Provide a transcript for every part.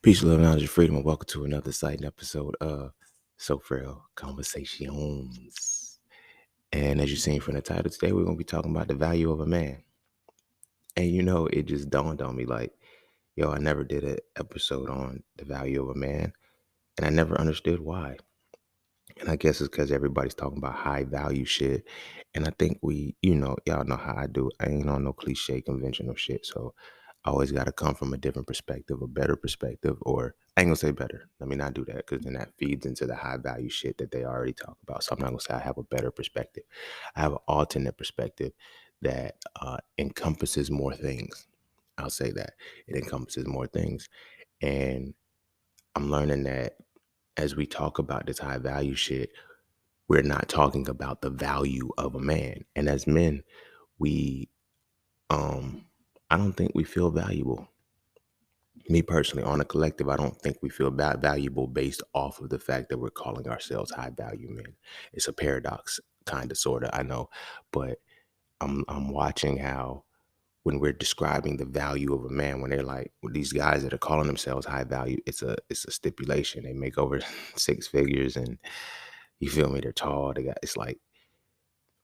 Peace, love, knowledge, and freedom, and welcome to another exciting episode of Frail Conversations. And as you've seen from the title today, we're going to be talking about the value of a man. And it just dawned on me like, I never did an episode on the value of a man, and I never understood why. And I guess it's because everybody's talking about high value shit. And I think y'all know how I do. I ain't on no cliche conventional shit. So I always got to come from a different perspective, a better perspective, or I ain't gonna say better. Let me not do that because then that feeds into the high value shit that they already talk about. So I'm not gonna say I have a better perspective. I have an alternate perspective that encompasses more things. I'll say that it encompasses more things. And I'm learning that as we talk about this high value shit, we're not talking about the value of a man. And as men, we I don't think we feel valuable. Me personally, on a collective, I don't think we feel valuable based off of the fact that we're calling ourselves high value men. It's a paradox, kind of, sort of, I know, but I'm watching how when we're describing the value of a man, when they're like these guys that are calling themselves high value, it's a stipulation. They make over six figures, and you feel me? They're tall. It's like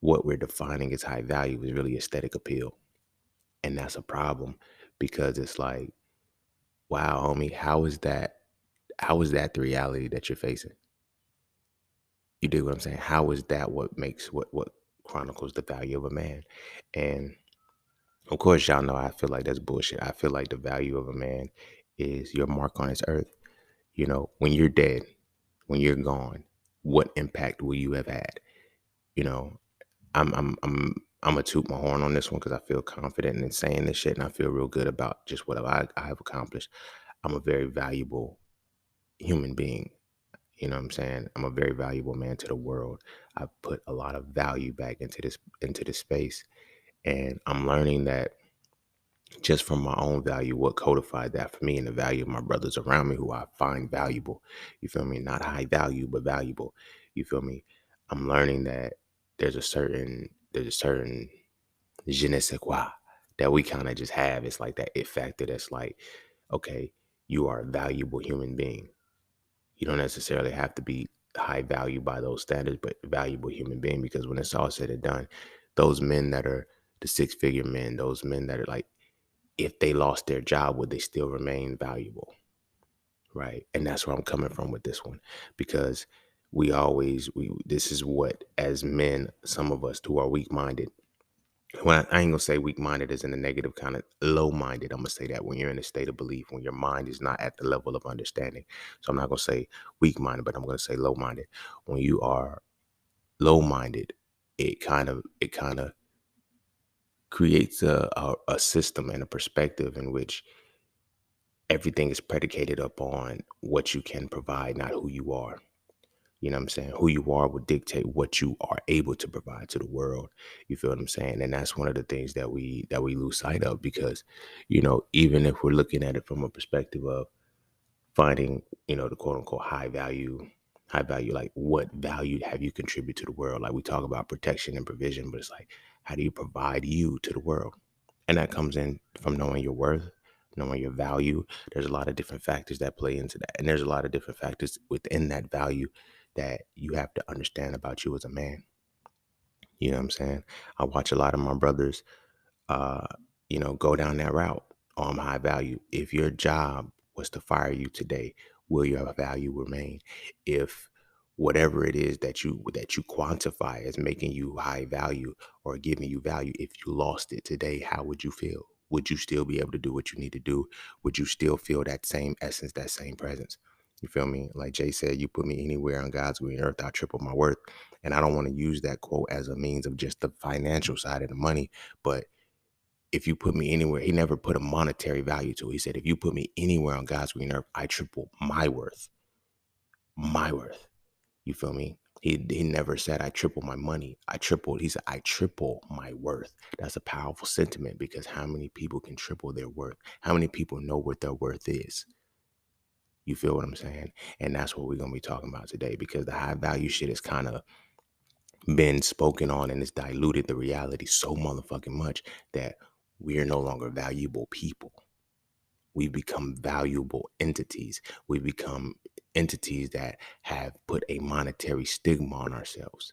what we're defining as high value is really aesthetic appeal. And that's a problem because it's like, wow, homie, how is that? How is that the reality that you're facing? You dig what I'm saying? How is that what makes what chronicles the value of a man? And of course, y'all know I feel like that's bullshit. I feel like the value of a man is your mark on this earth. When you're dead, when you're gone, what impact will you have had? You know, I'm gonna toot my horn on this one because I feel confident in saying this shit, and I feel real good about just what I have accomplished. I'm a very valuable human being. You know what I'm saying? I'm a very valuable man to the world. I put a lot of value back into this space, and I'm learning that just from my own value, what codified that for me and the value of my brothers around me who I find valuable. You feel me? Not high value, but valuable. You feel me? I'm learning that there's a certain je ne sais quoi that we kind of just have. It's like that it factor that's like, okay, you are a valuable human being. You don't necessarily have to be high value by those standards, but valuable human being, because when it's all said and done, those men that are the six-figure men, those men that are like, if they lost their job, would they still remain valuable? Right. And that's where I'm coming from with this one, because we this is what, as men, some of us who are weak-minded, well, I ain't gonna say weak-minded as in a negative kind of low-minded. I'm gonna say that when you're in a state of belief, when your mind is not at the level of understanding. So I'm not gonna say weak-minded, but I'm gonna say low-minded. When you are low-minded, it kind of creates a system and a perspective in which everything is predicated upon what you can provide, not who you are. You know what I'm saying? Who you are will dictate what you are able to provide to the world. You feel what I'm saying? And that's one of the things that we lose sight of, because, even if we're looking at it from a perspective of finding, the quote unquote high value, like what value have you contributed to the world? Like we talk about protection and provision, but it's like, how do you provide you to the world? And that comes in from knowing your worth, knowing your value. There's a lot of different factors that play into that. And there's a lot of different factors within that value that you have to understand about you as a man. You know what I'm saying? I watch a lot of my brothers, uh, go down that route. Oh, I'm high value. If your job was to fire you today, will your value remain? If whatever it is that you quantify as making you high value or giving you value, if you lost it today, how would you feel? Would you still be able to do what you need to do? Would you still feel that same essence, that same presence? You feel me? Like Jay said, you put me anywhere on God's green earth, I'll triple my worth. And I don't want to use that quote as a means of just the financial side of the money, but if you put me anywhere, he never put a monetary value to it. He said, if you put me anywhere on God's green earth, I triple my worth. My worth. You feel me? He never said I triple my money. He said, I triple my worth. That's a powerful sentiment, because how many people can triple their worth? How many people know what their worth is? You feel what I'm saying? And that's what we're going to be talking about today, because the high value shit is kind of been spoken on, and it's diluted the reality so motherfucking much that we're no longer valuable people. We become valuable entities. We become entities that have put a monetary stigma on ourselves.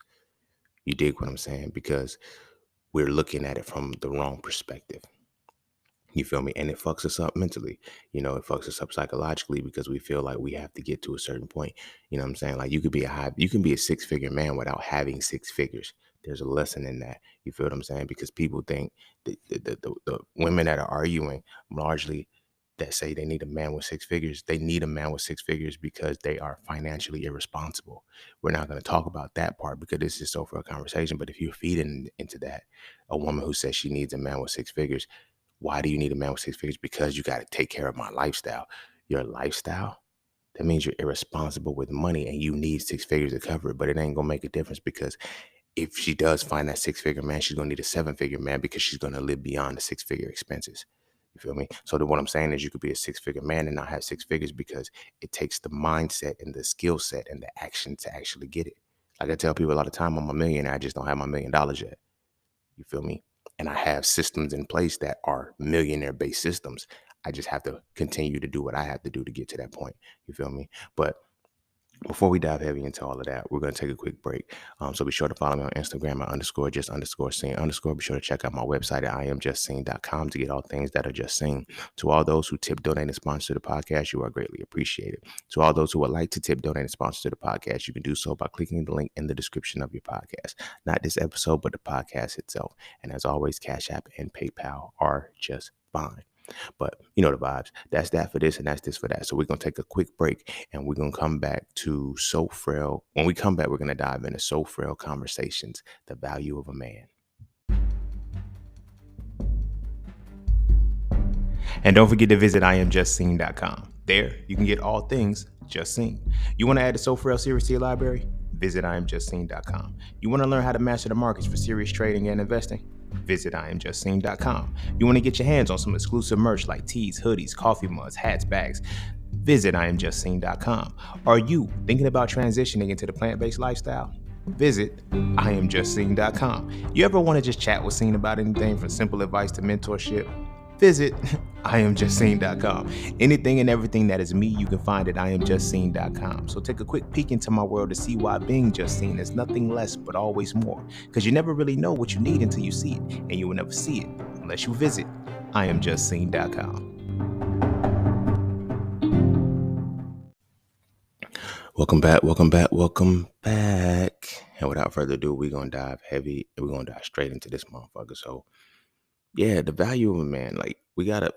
You dig what I'm saying? Because we're looking at it from the wrong perspective. You feel me? And it fucks us up mentally. It fucks us up psychologically because we feel like we have to get to a certain point. You know what I'm saying? Like you can be a six-figure man without having six figures. There's a lesson in that. You feel what I'm saying? Because people think the women that are arguing largely that say they need a man with six figures, they need a man with six figures because they are financially irresponsible. We're not going to talk about that part because this is so for a conversation. But if you're feeding into that, a woman who says she needs a man with six figures, why do you need a man with six figures? Because you got to take care of my lifestyle. Your lifestyle? That means you're irresponsible with money and you need six figures to cover it. But it ain't going to make a difference because if she does find that six-figure man, she's going to need a seven-figure man because she's going to live beyond the six-figure expenses. You feel me? So what I'm saying is you could be a six-figure man and not have six figures because it takes the mindset and the skill set and the action to actually get it. Like I tell people a lot of time, I'm a millionaire. I just don't have my $1,000,000 yet. You feel me? And I have systems in place that are millionaire-based systems. I just have to continue to do what I have to do to get to that point. You feel me? But before we dive heavy into all of that, we're going to take a quick break. So be sure to follow me on Instagram at _just_seen_. Be sure to check out my website at IamJustSeen.com to get all things that are just seen. To all those who tip, donate, and sponsor the podcast, you are greatly appreciated. To all those who would like to tip, donate, and sponsor the podcast, you can do so by clicking the link in the description of your podcast. Not this episode, but the podcast itself. And as always, Cash App and PayPal are just fine. But you know the vibes. That's that for this and that's this for that. So we're going to take a quick break and we're going to come back to So Frail. When we come back, we're going to dive into So Frail Conversations, the value of a man. And don't forget to visit IamJustSeen.com. There, you can get all things Just Seen. You want to add the So Frail series to your library? Visit IamJustSeen.com. You want to learn how to master the markets for serious trading and investing? Visit IamJustSeen.com. You want to get your hands on some exclusive merch like tees, hoodies, coffee mugs, hats, bags? Visit IamJustSeen.com. Are you thinking about transitioning into the plant-based lifestyle? Visit IamJustSeen.com. You ever want to just chat with Seen about anything from simple advice to mentorship? Visit IamJustSeen.com. Anything and everything that is me, you can find at IamJustSeen.com. So take a quick peek into my world to see why being just seen is nothing less but always more. Because you never really know what you need until you see it, and you will never see it unless you visit IamJustSeen.com. Welcome back. And without further ado, we're going to dive heavy and we're going to dive straight into this motherfucker. So, yeah, the value of a man, like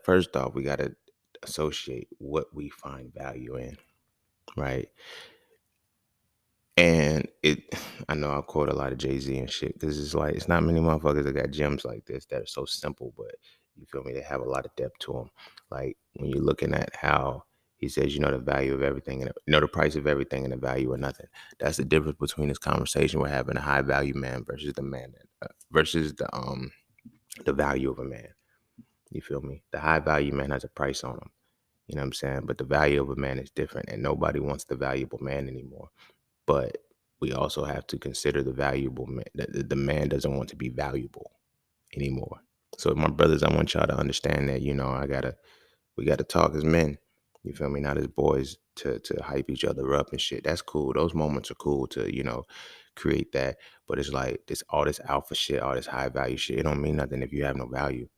first off, we got to associate what we find value in, right? And I know I quote a lot of Jay-Z and shit because it's like, it's not many motherfuckers that got gems like this that are so simple, but you feel me? They have a lot of depth to them. Like when you're looking at how he says, the value of everything and the price of everything and the value of nothing. That's the difference between this conversation we're having, a high value man versus the man versus the value of a man. You feel me? The high value man has a price on him. You know what I'm saying? But the value of a man is different and nobody wants the valuable man anymore. But we also have to consider the valuable man. The man doesn't want to be valuable anymore. So my brothers, I want y'all to understand that, we gotta talk as men. You feel me? Not as boys to hype each other up and shit. That's cool. Those moments are cool to, create that. But it's like all this alpha shit, all this high value shit. It don't mean nothing if you have no value.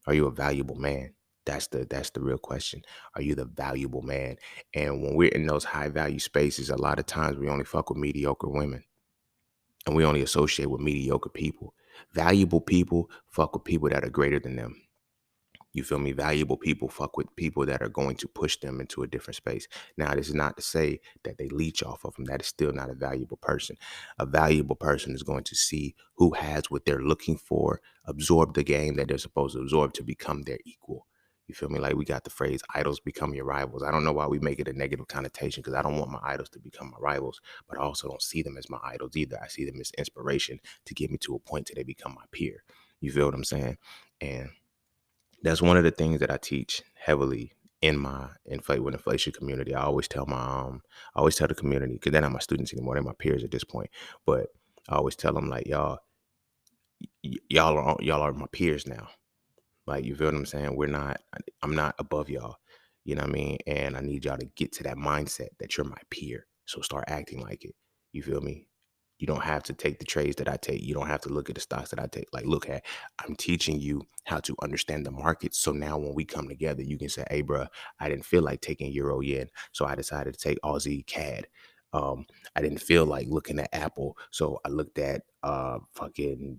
Are you a valuable man? That's the real question. Are you the valuable man? And when we're in those high value spaces, a lot of times we only fuck with mediocre women. And we only associate with mediocre people. Valuable people fuck with people that are greater than them. You feel me? Valuable people fuck with people that are going to push them into a different space. Now, this is not to say that they leech off of them. That is still not a valuable person. A valuable person is going to see who has what they're looking for, absorb the game that they're supposed to absorb to become their equal. You feel me? Like we got the phrase, idols become your rivals. I don't know why we make it a negative connotation because I don't want my idols to become my rivals, but I also don't see them as my idols either. I see them as inspiration to get me to a point till they become my peer. You feel what I'm saying? And that's one of the things that I teach heavily in my inflation community. I always tell the community, because they're not my students anymore, they're my peers at this point. But I always tell them like, y'all are my peers now. Like, you feel what I'm saying? I'm not above y'all. You know what I mean? And I need y'all to get to that mindset that you're my peer. So start acting like it. You feel me? You don't have to take the trades that I take. You don't have to look at the stocks that I take. Like, look at, I'm teaching you how to understand the market. So now when we come together, you can say, hey, bro, I didn't feel like taking Euro Yen. So I decided to take Aussie CAD. Um, I didn't feel like looking at Apple. So I looked at fucking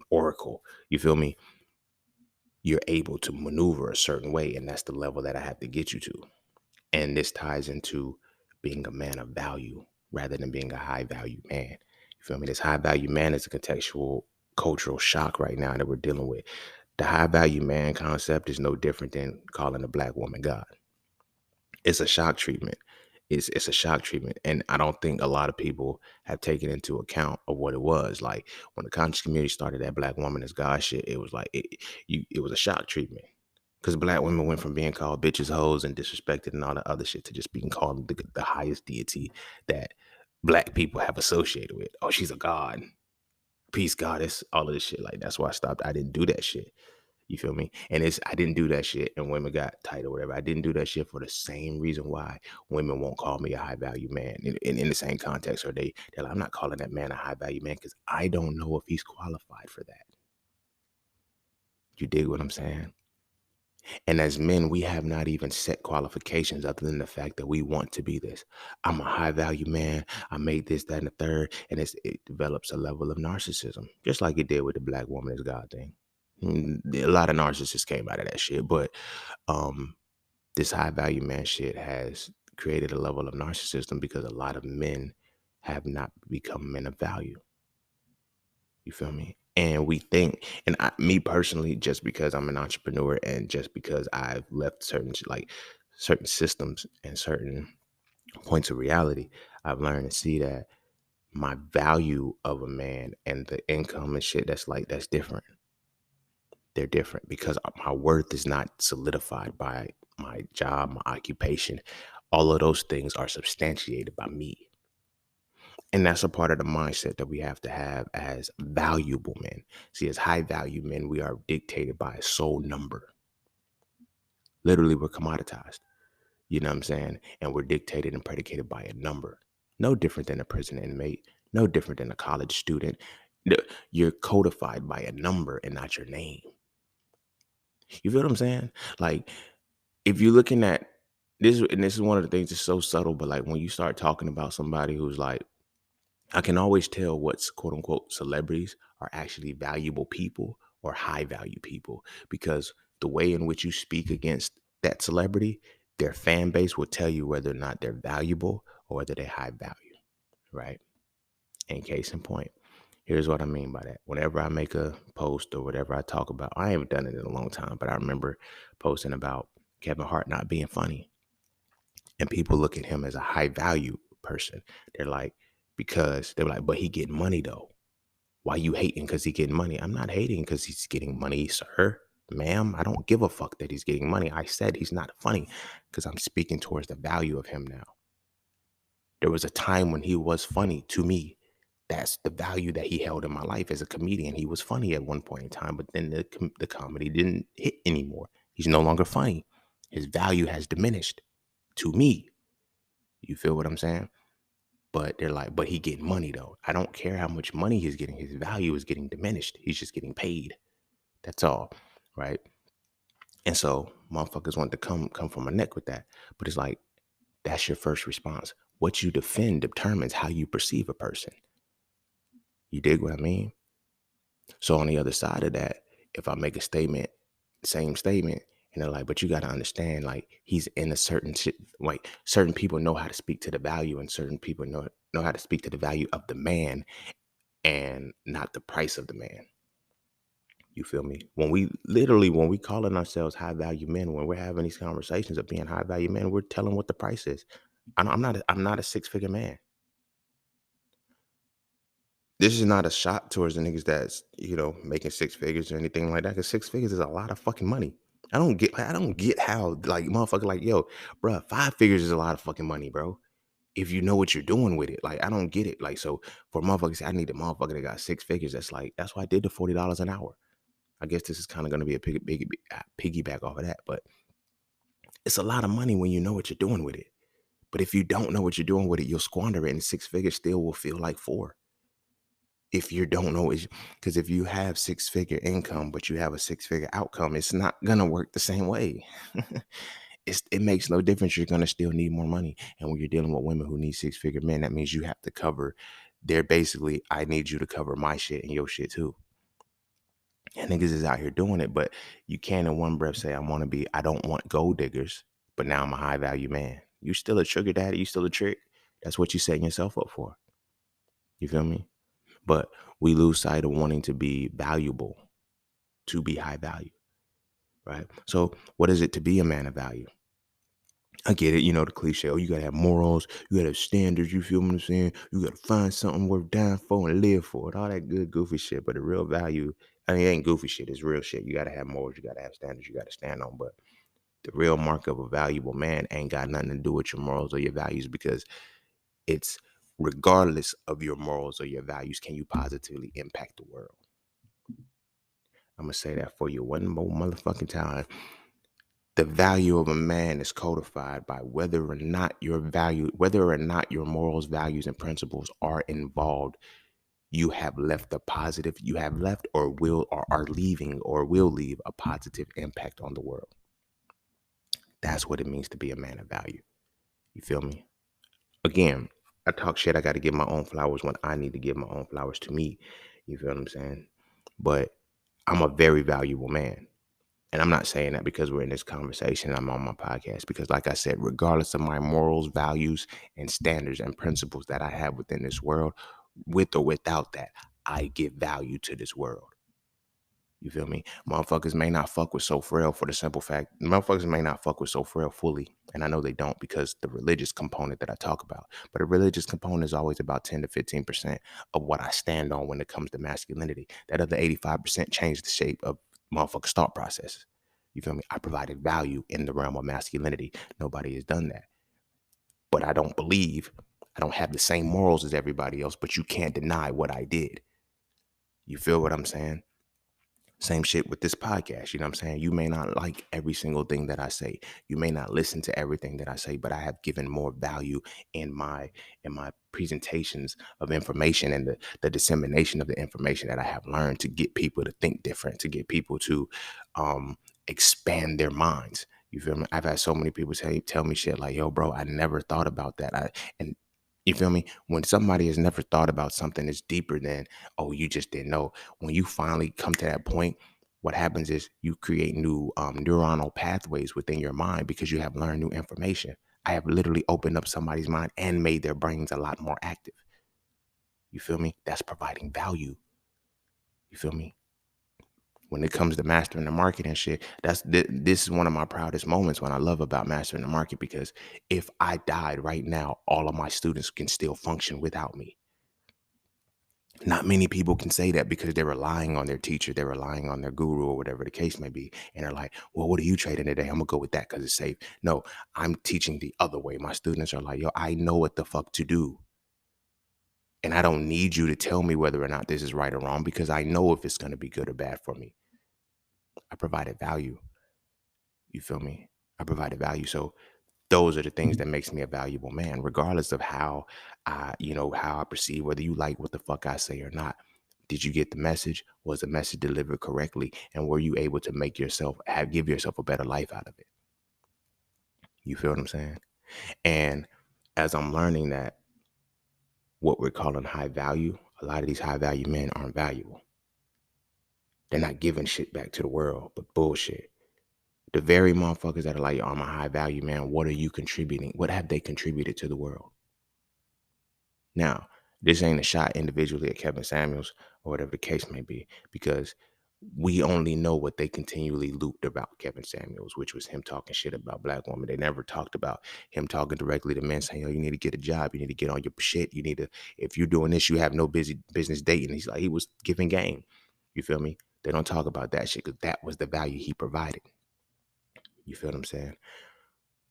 Oracle. You feel me? You're able to maneuver a certain way. And that's the level that I have to get you to. And this ties into being a man of value rather than being a high value man. You feel me? This high value man is a contextual cultural shock right now that we're dealing with. The high value man concept is no different than calling a black woman God. It's a shock treatment. It's a shock treatment. And I don't think a lot of people have taken into account of what it was. Like when the conscious community started that black woman is God shit, it was like it was a shock treatment. Because black women went from being called bitches, hoes, and disrespected and all the other shit to just being called the highest deity that black people have associated with. Oh, she's a god, peace goddess, all of this shit. Like, that's why I stopped. I didn't do that shit. You feel me? And I didn't do that shit and women got tight or whatever. I didn't do that shit for the same reason why women won't call me a high value man in the same context. Or they're like, I'm not calling that man a high value man because I don't know if he's qualified for that. You dig what I'm saying? And as men, we have not even set qualifications other than the fact that we want to be this. I'm a high value man. I made this, that, and the third. And it develops a level of narcissism, just like it did with the black woman is God thing. A lot of narcissists came out of that shit. But this high value man shit has created a level of narcissism because a lot of men have not become men of value. You feel me? And we think, and me personally, just because I'm an entrepreneur and just because I've left certain systems and certain points of reality, I've learned to see that my value of a man and the income and shit that's different. They're different because my worth is not solidified by my job, my occupation. All of those things are substantiated by me. And that's a part of the mindset that we have to have as valuable men. See, as high value men, we are dictated by a soul number. Literally, we're commoditized. You know what I'm saying? And we're dictated and predicated by a number. No different than a prison inmate, no different than a college student. You're codified by a number and not your name. You feel what I'm saying? Like, if you're looking at this, and this is one of the things that's so subtle, but like when you start talking about somebody who's like, I can always tell what's quote unquote celebrities are actually valuable people or high value people because the way in which you speak against that celebrity, their fan base will tell you whether or not they're valuable or whether they're high value, right? And case in point, here's what I mean by that. Whenever I make a post or whatever I talk about, I haven't done it in a long time, but I remember posting about Kevin Hart not being funny. And people look at him as a high value person. They're like, because they're like, but he getting money though. Why you hating because he getting money? I'm not hating because he's getting money, sir. Ma'am, I don't give a fuck that he's getting money. I said he's not funny because I'm speaking towards the value of him now. There was a time when he was funny to me. That's the value that he held in my life as a comedian. He was funny at one point in time, but then the comedy didn't hit anymore. He's no longer funny. His value has diminished to me. You feel what I'm saying? But they're like, but he getting money though. I don't care how much money he's getting. His value is getting diminished. He's just getting paid. That's all, right? And so motherfuckers want to come from my neck with that. But it's like, that's your first response. What you defend determines how you perceive a person. You dig what I mean? So on the other side of that, if I make a statement, same statement, and they're like, but you got to understand, like, he's in a certain shit, like certain people know how to speak to the value and certain people know how to speak to the value of the man and not the price of the man. You feel me? When we calling ourselves high value men, when we're having these conversations of being high value men, we're telling what the price is. I'm not a 6-figure man. This is not a shot towards the niggas that's, making 6 figures or anything like that. Cause 6 figures is a lot of fucking money. I don't get how like motherfucker like, yo, bro, 5 figures is a lot of fucking money, bro. If you know what you're doing with it. Like, I don't get it. Like, so for motherfuckers, I need a motherfucker that got 6 figures. That's why I did the $40 an hour. I guess this is kind of going to be a piggyback off of that, but it's a lot of money when you know what you're doing with it. But if you don't know what you're doing with it, you'll squander it, and six figures still will feel like four. If you don't know it, because if you have six-figure income, but you have a six-figure outcome, it's not gonna work the same way. It makes no difference. You're gonna still need more money. And when you're dealing with women who need six-figure men, that means you have to cover. They're basically, I need you to cover my shit and your shit too. And niggas is out here doing it, but you can't in one breath say, I don't want gold diggers, but now I'm a high value man. You still a sugar daddy, you still a trick. That's what you're setting yourself up for. You feel me? But we lose sight of wanting to be valuable, to be high value, right? So what is it to be a man of value? I get it, the cliche. Oh, you gotta have morals, you gotta have standards, you feel what I'm saying? You gotta find something worth dying for and live for it. All that good goofy shit. But the real value, I mean, it ain't goofy shit, it's real shit. You gotta have morals, you gotta have standards, you gotta stand on. But the real mark of a valuable man ain't got nothing to do with your morals or your values, because it's regardless of your morals or your values, can you positively impact the world? I'm gonna say that for you one more motherfucking time. The value of a man is codified by whether or not your morals, values, and principles are involved. You have left or will or are leaving or will leave a positive impact on the world. That's what it means to be a man of value. You feel me? Again, I talk shit. I got to give my own flowers when I need to give my own flowers to me. You feel what I'm saying? But I'm a very valuable man. And I'm not saying that because we're in this conversation, I'm on my podcast, because like I said, regardless of my morals, values, and standards and principles that I have within this world, with or without that, I give value to this world. You feel me? Motherfuckers may not fuck with So Frail for the simple fact, motherfuckers may not fuck with So Frail fully. And I know they don't, because the religious component that I talk about. But a religious component is always about 10 to 15% of what I stand on when it comes to masculinity. That other 85% changed the shape of motherfuckers' thought processes. You feel me? I provided value in the realm of masculinity. Nobody has done that. But I don't have the same morals as everybody else, but you can't deny what I did. You feel what I'm saying? Same shit with this podcast. You know what I'm saying? You may not like every single thing that I say. You may not listen to everything that I say, but I have given more value in my presentations of information and the dissemination of the information that I have learned to get people to think different, to get people to expand their minds. You feel me? I've had so many people tell me shit like, yo, bro, I never thought about that. And you feel me? When somebody has never thought about something that's deeper than, oh, you just didn't know. When you finally come to that point, what happens is you create new neuronal pathways within your mind because you have learned new information. I have literally opened up somebody's mind and made their brains a lot more active. You feel me? That's providing value. You feel me? When it comes to mastering the market and shit, this is one of my proudest moments when I love about mastering the market, because if I died right now, all of my students can still function without me. Not many people can say that because they're relying on their teacher, they're relying on their guru or whatever the case may be. And they're like, well, what are you trading today? I'm gonna go with that because it's safe. No, I'm teaching the other way. My students are like, yo, I know what the fuck to do. And I don't need you to tell me whether or not this is right or wrong, because I know if it's gonna be good or bad for me. I provided value. You feel me? I provided value. So those are the things that makes me a valuable man, regardless of how how I perceive, whether you like what the fuck I say or not. Did you get the message? Was the message delivered correctly? And were you able to give yourself a better life out of it? You feel what I'm saying? And as I'm learning that what we're calling high value, a lot of these high value men aren't valuable. They're not giving shit back to the world, but bullshit. The very motherfuckers that are like, I'm a high value man, what are you contributing? What have they contributed to the world? Now, this ain't a shot individually at Kevin Samuels or whatever the case may be, because we only know what they continually looped about Kevin Samuels, which was him talking shit about black women. They never talked about him talking directly to men saying, oh, you need to get a job. You need to get on your shit. You need to, if you're doing this, you have no business dating. He was giving game. You feel me? They don't talk about that shit because that was the value he provided. You feel what I'm saying?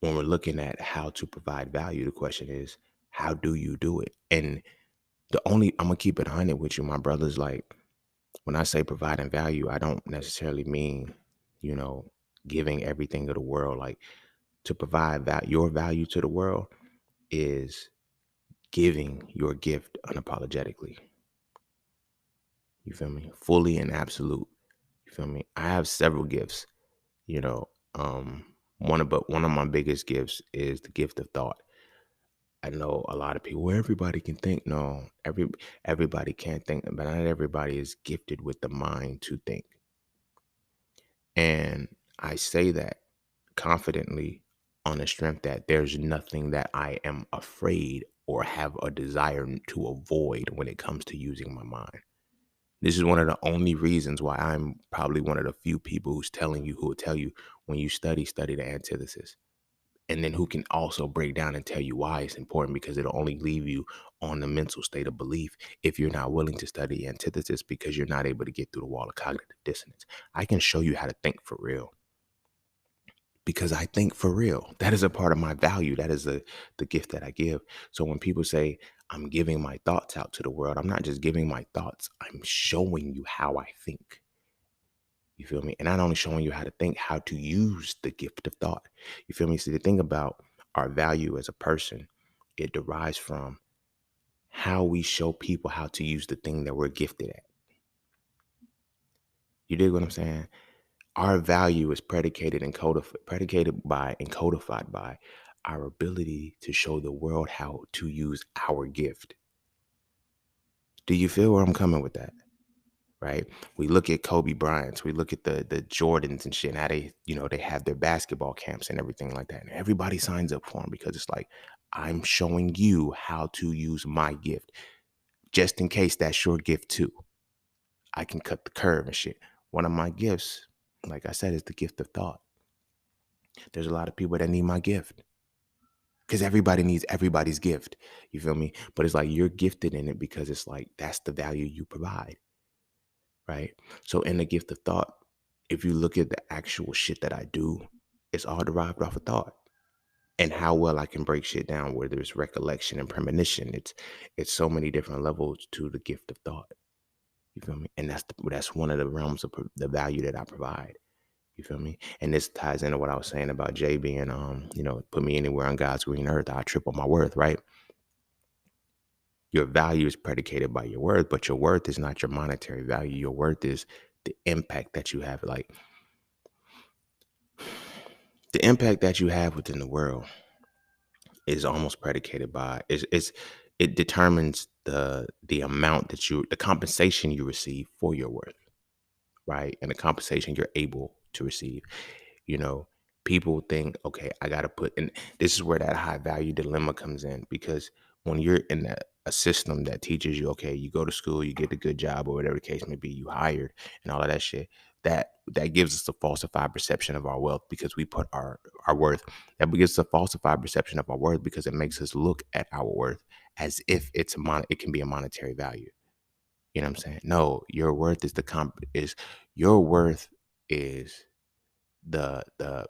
When we're looking at how to provide value, the question is, how do you do it? And I'm gonna keep it 100 with you, my brothers. Like, When I say providing value, I don't necessarily mean, you know, giving everything of the world. Like, to provide that your value to the world is giving your gift unapologetically. You feel me? Fully and absolute. You feel me? I have several gifts, you know. One of my biggest gifts is the gift of thought. I know a lot of people, well, everybody can think. No, everybody can't think, but not everybody is gifted with the mind to think. And I say that confidently on the strength that there's nothing that I am afraid or have a desire to avoid when it comes to using my mind. This is one of the only reasons why I'm probably one of the few people who will tell you when you study the antithesis. And then who can also break down and tell you why it's important, because it'll only leave you on the mental state of belief if you're not willing to study antithesis, because you're not able to get through the wall of cognitive dissonance. I can show you how to think for real because I think for real. That is a part of my value. That is the gift that I give. So when people say I'm giving my thoughts out to the world, I'm not just giving my thoughts. I'm showing you how I think. You feel me? And not only showing you how to think, how to use the gift of thought. You feel me? So the thing about our value as a person, it derives from how we show people how to use the thing that we're gifted at. You dig what I'm saying? Our value is predicated by and codified by our ability to show the world how to use our gift. Do you feel where I'm coming with that? Right? We look at Kobe Bryant's, we look at the Jordans and shit, and how they have their basketball camps and everything like that. And everybody signs up for them because it's like, I'm showing you how to use my gift. Just in case that's your gift too. I can cut the curve and shit. One of my gifts, like I said, is the gift of thought. There's a lot of people that need my gift. Because everybody needs everybody's gift. You feel me? But it's like you're gifted in it because it's like that's the value you provide. Right? So in the gift of thought, if you look at the actual shit that I do, it's all derived off of thought and how well I can break shit down, where there's recollection and premonition. It's so many different levels to the gift of thought. You feel me? And that's one of the realms of the value that I provide. You feel me? And this ties into what I was saying about Jay being, put me anywhere on God's green earth, I triple my worth, right? Your value is predicated by your worth, but your worth is not your monetary value. Your worth is the impact that you have, like the impact that you have within the world is almost predicated by it determines the amount the compensation you receive for your worth, right? And the compensation you're able to receive. You know, people think, okay, I got to and this is where that high value dilemma comes in, because when you're in a system that teaches you, okay, you go to school, you get a good job or whatever the case may be, you hired and all of that shit, that gives us a falsified perception of our wealth, because we put our worth, that gives us a falsified perception of our worth because it makes us look at our worth as if it can be a monetary value. You know what I'm saying? No, your worth your worth is the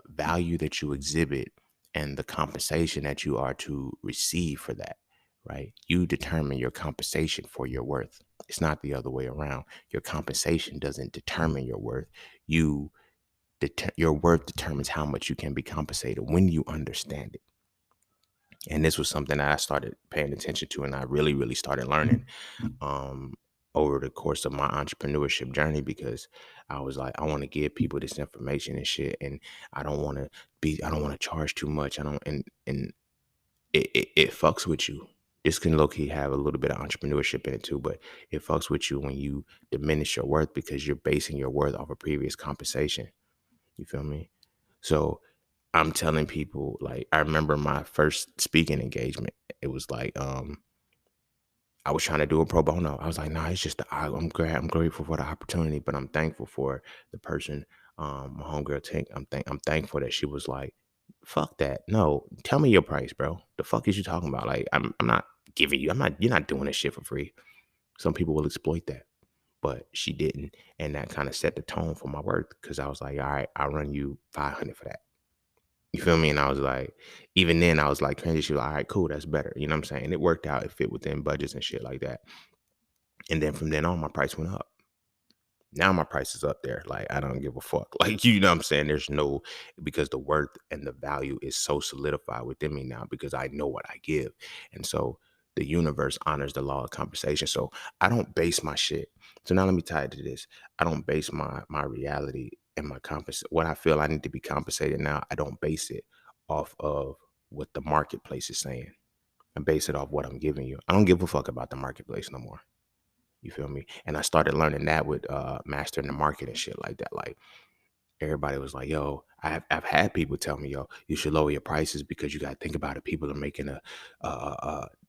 value that you exhibit and the compensation that you are to receive for that, right? You determine your compensation for your worth. It's not the other way around. Your compensation doesn't determine your worth. Your worth determines how much you can be compensated when you understand it. And this was something that I started paying attention to, and I really, really started learning um, over the course of my entrepreneurship journey, because I was like, I want to give people this information and shit, and I don't want to charge too much. I don't, and it fucks with you. This can low key have a little bit of entrepreneurship in it too, but it fucks with you when you diminish your worth because you're basing your worth off of previous compensation. You feel me? So I'm telling people, like, I remember my first speaking engagement. It was like, I was trying to do a pro bono. I was like, nah, it's just I'm grateful for the opportunity, but I'm thankful for the person, my homegirl Tink. I'm thankful that she was like, fuck that. No, tell me your price, bro. The fuck is you talking about? Like, I'm not giving you. You're not doing this shit for free. Some people will exploit that, but she didn't, and that kind of set the tone for my work, because I was like, all right, I'll run you 500 for that. You feel me? And I was like, even then, I was like, crazy. She was like, all right, cool, that's better. You know what I'm saying? It worked out. It fit within budgets and shit like that. And then from then on, my price went up. Now my price is up there. Like, I don't give a fuck. Like, you know what I'm saying? There's no, because the worth and the value is so solidified within me now because I know what I give. And so the universe honors the law of compensation. So I don't base my shit. So now let me tie it to this. I don't base my reality and my what I feel I need to be compensated now. I don't base it off of what the marketplace is saying. I base it off what I'm giving you. I don't give a fuck about the marketplace no more. You feel me? And I started learning that with mastering the market and shit like that. Like, everybody was like, yo, I've had people tell me, yo, you should lower your prices because you got to think about it. People are making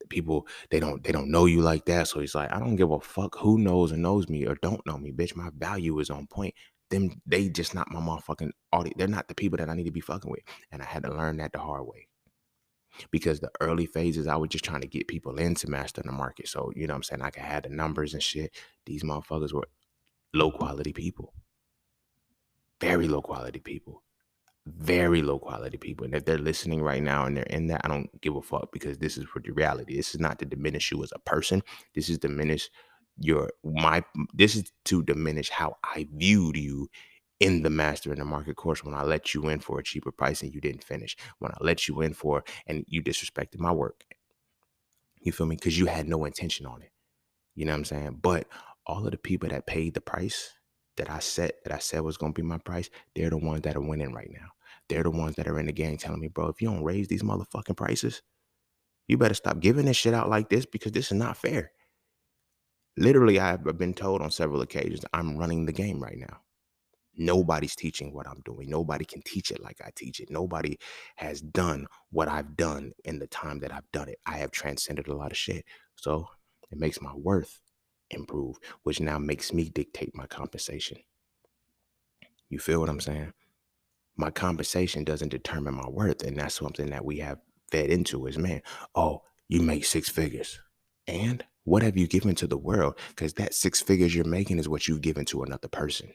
people, they don't know you like that. So he's like, I don't give a fuck who knows and knows me or don't know me, bitch. My value is on point. Them, they just not my motherfucking audience. They're not the people that I need to be fucking with. And I had to learn that the hard way. Because the early phases, I was just trying to get people in to master the market. So, you know what I'm saying? I could have the numbers and shit. These motherfuckers were low quality people, very low quality people, very low quality people. And if they're listening right now and they're in that, I don't give a fuck because this is for the reality. This is not to diminish you as a person. This is diminish this is to diminish how I viewed you in the master in the market course when I let you in for a cheaper price and you didn't finish. When I let you in for and you disrespected my work. You feel me? Because you had no intention on it. You know what I'm saying? But all of the people that paid the price that I said was gonna be my price, they're the ones that are winning right now. They're the ones that are in the game telling me, bro, if you don't raise these motherfucking prices, you better stop giving this shit out like this because this is not fair. Literally, I've been told on several occasions I'm running the game right now. Nobody's teaching what I'm doing. Nobody can teach it like I teach it. Nobody has done what I've done in the time that I've done it. I have transcended a lot of shit. So it makes my worth improve, which now makes me dictate my compensation. You feel what I'm saying? My compensation doesn't determine my worth. And that's something that we have fed into is, man, oh, you make six figures. And what have you given to the world? Because that six figures you're making is what you've given to another person.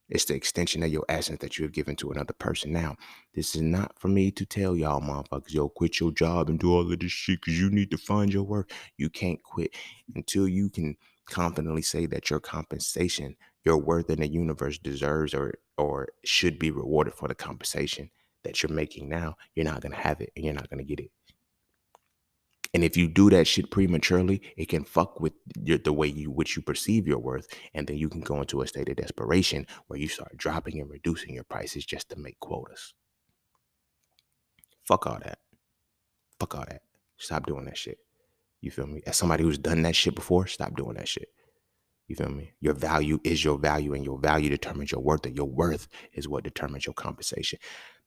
It's the extension of your essence that you have given to another person. Now, this is not for me to tell y'all motherfuckers, yo, quit your job and do all of this shit because you need to find your worth. You can't quit until you can confidently say that your compensation, your worth in the universe deserves or should be rewarded for the compensation that you're making now. You're not going to have it and you're not going to get it. And if you do that shit prematurely, it can fuck with the way which you perceive your worth. And then you can go into a state of desperation where you start dropping and reducing your prices just to make quotas. Fuck all that. Fuck all that. Stop doing that shit. You feel me? As somebody who's done that shit before, stop doing that shit. You feel me? Your value is your value, and your value determines your worth, and your worth is what determines your compensation.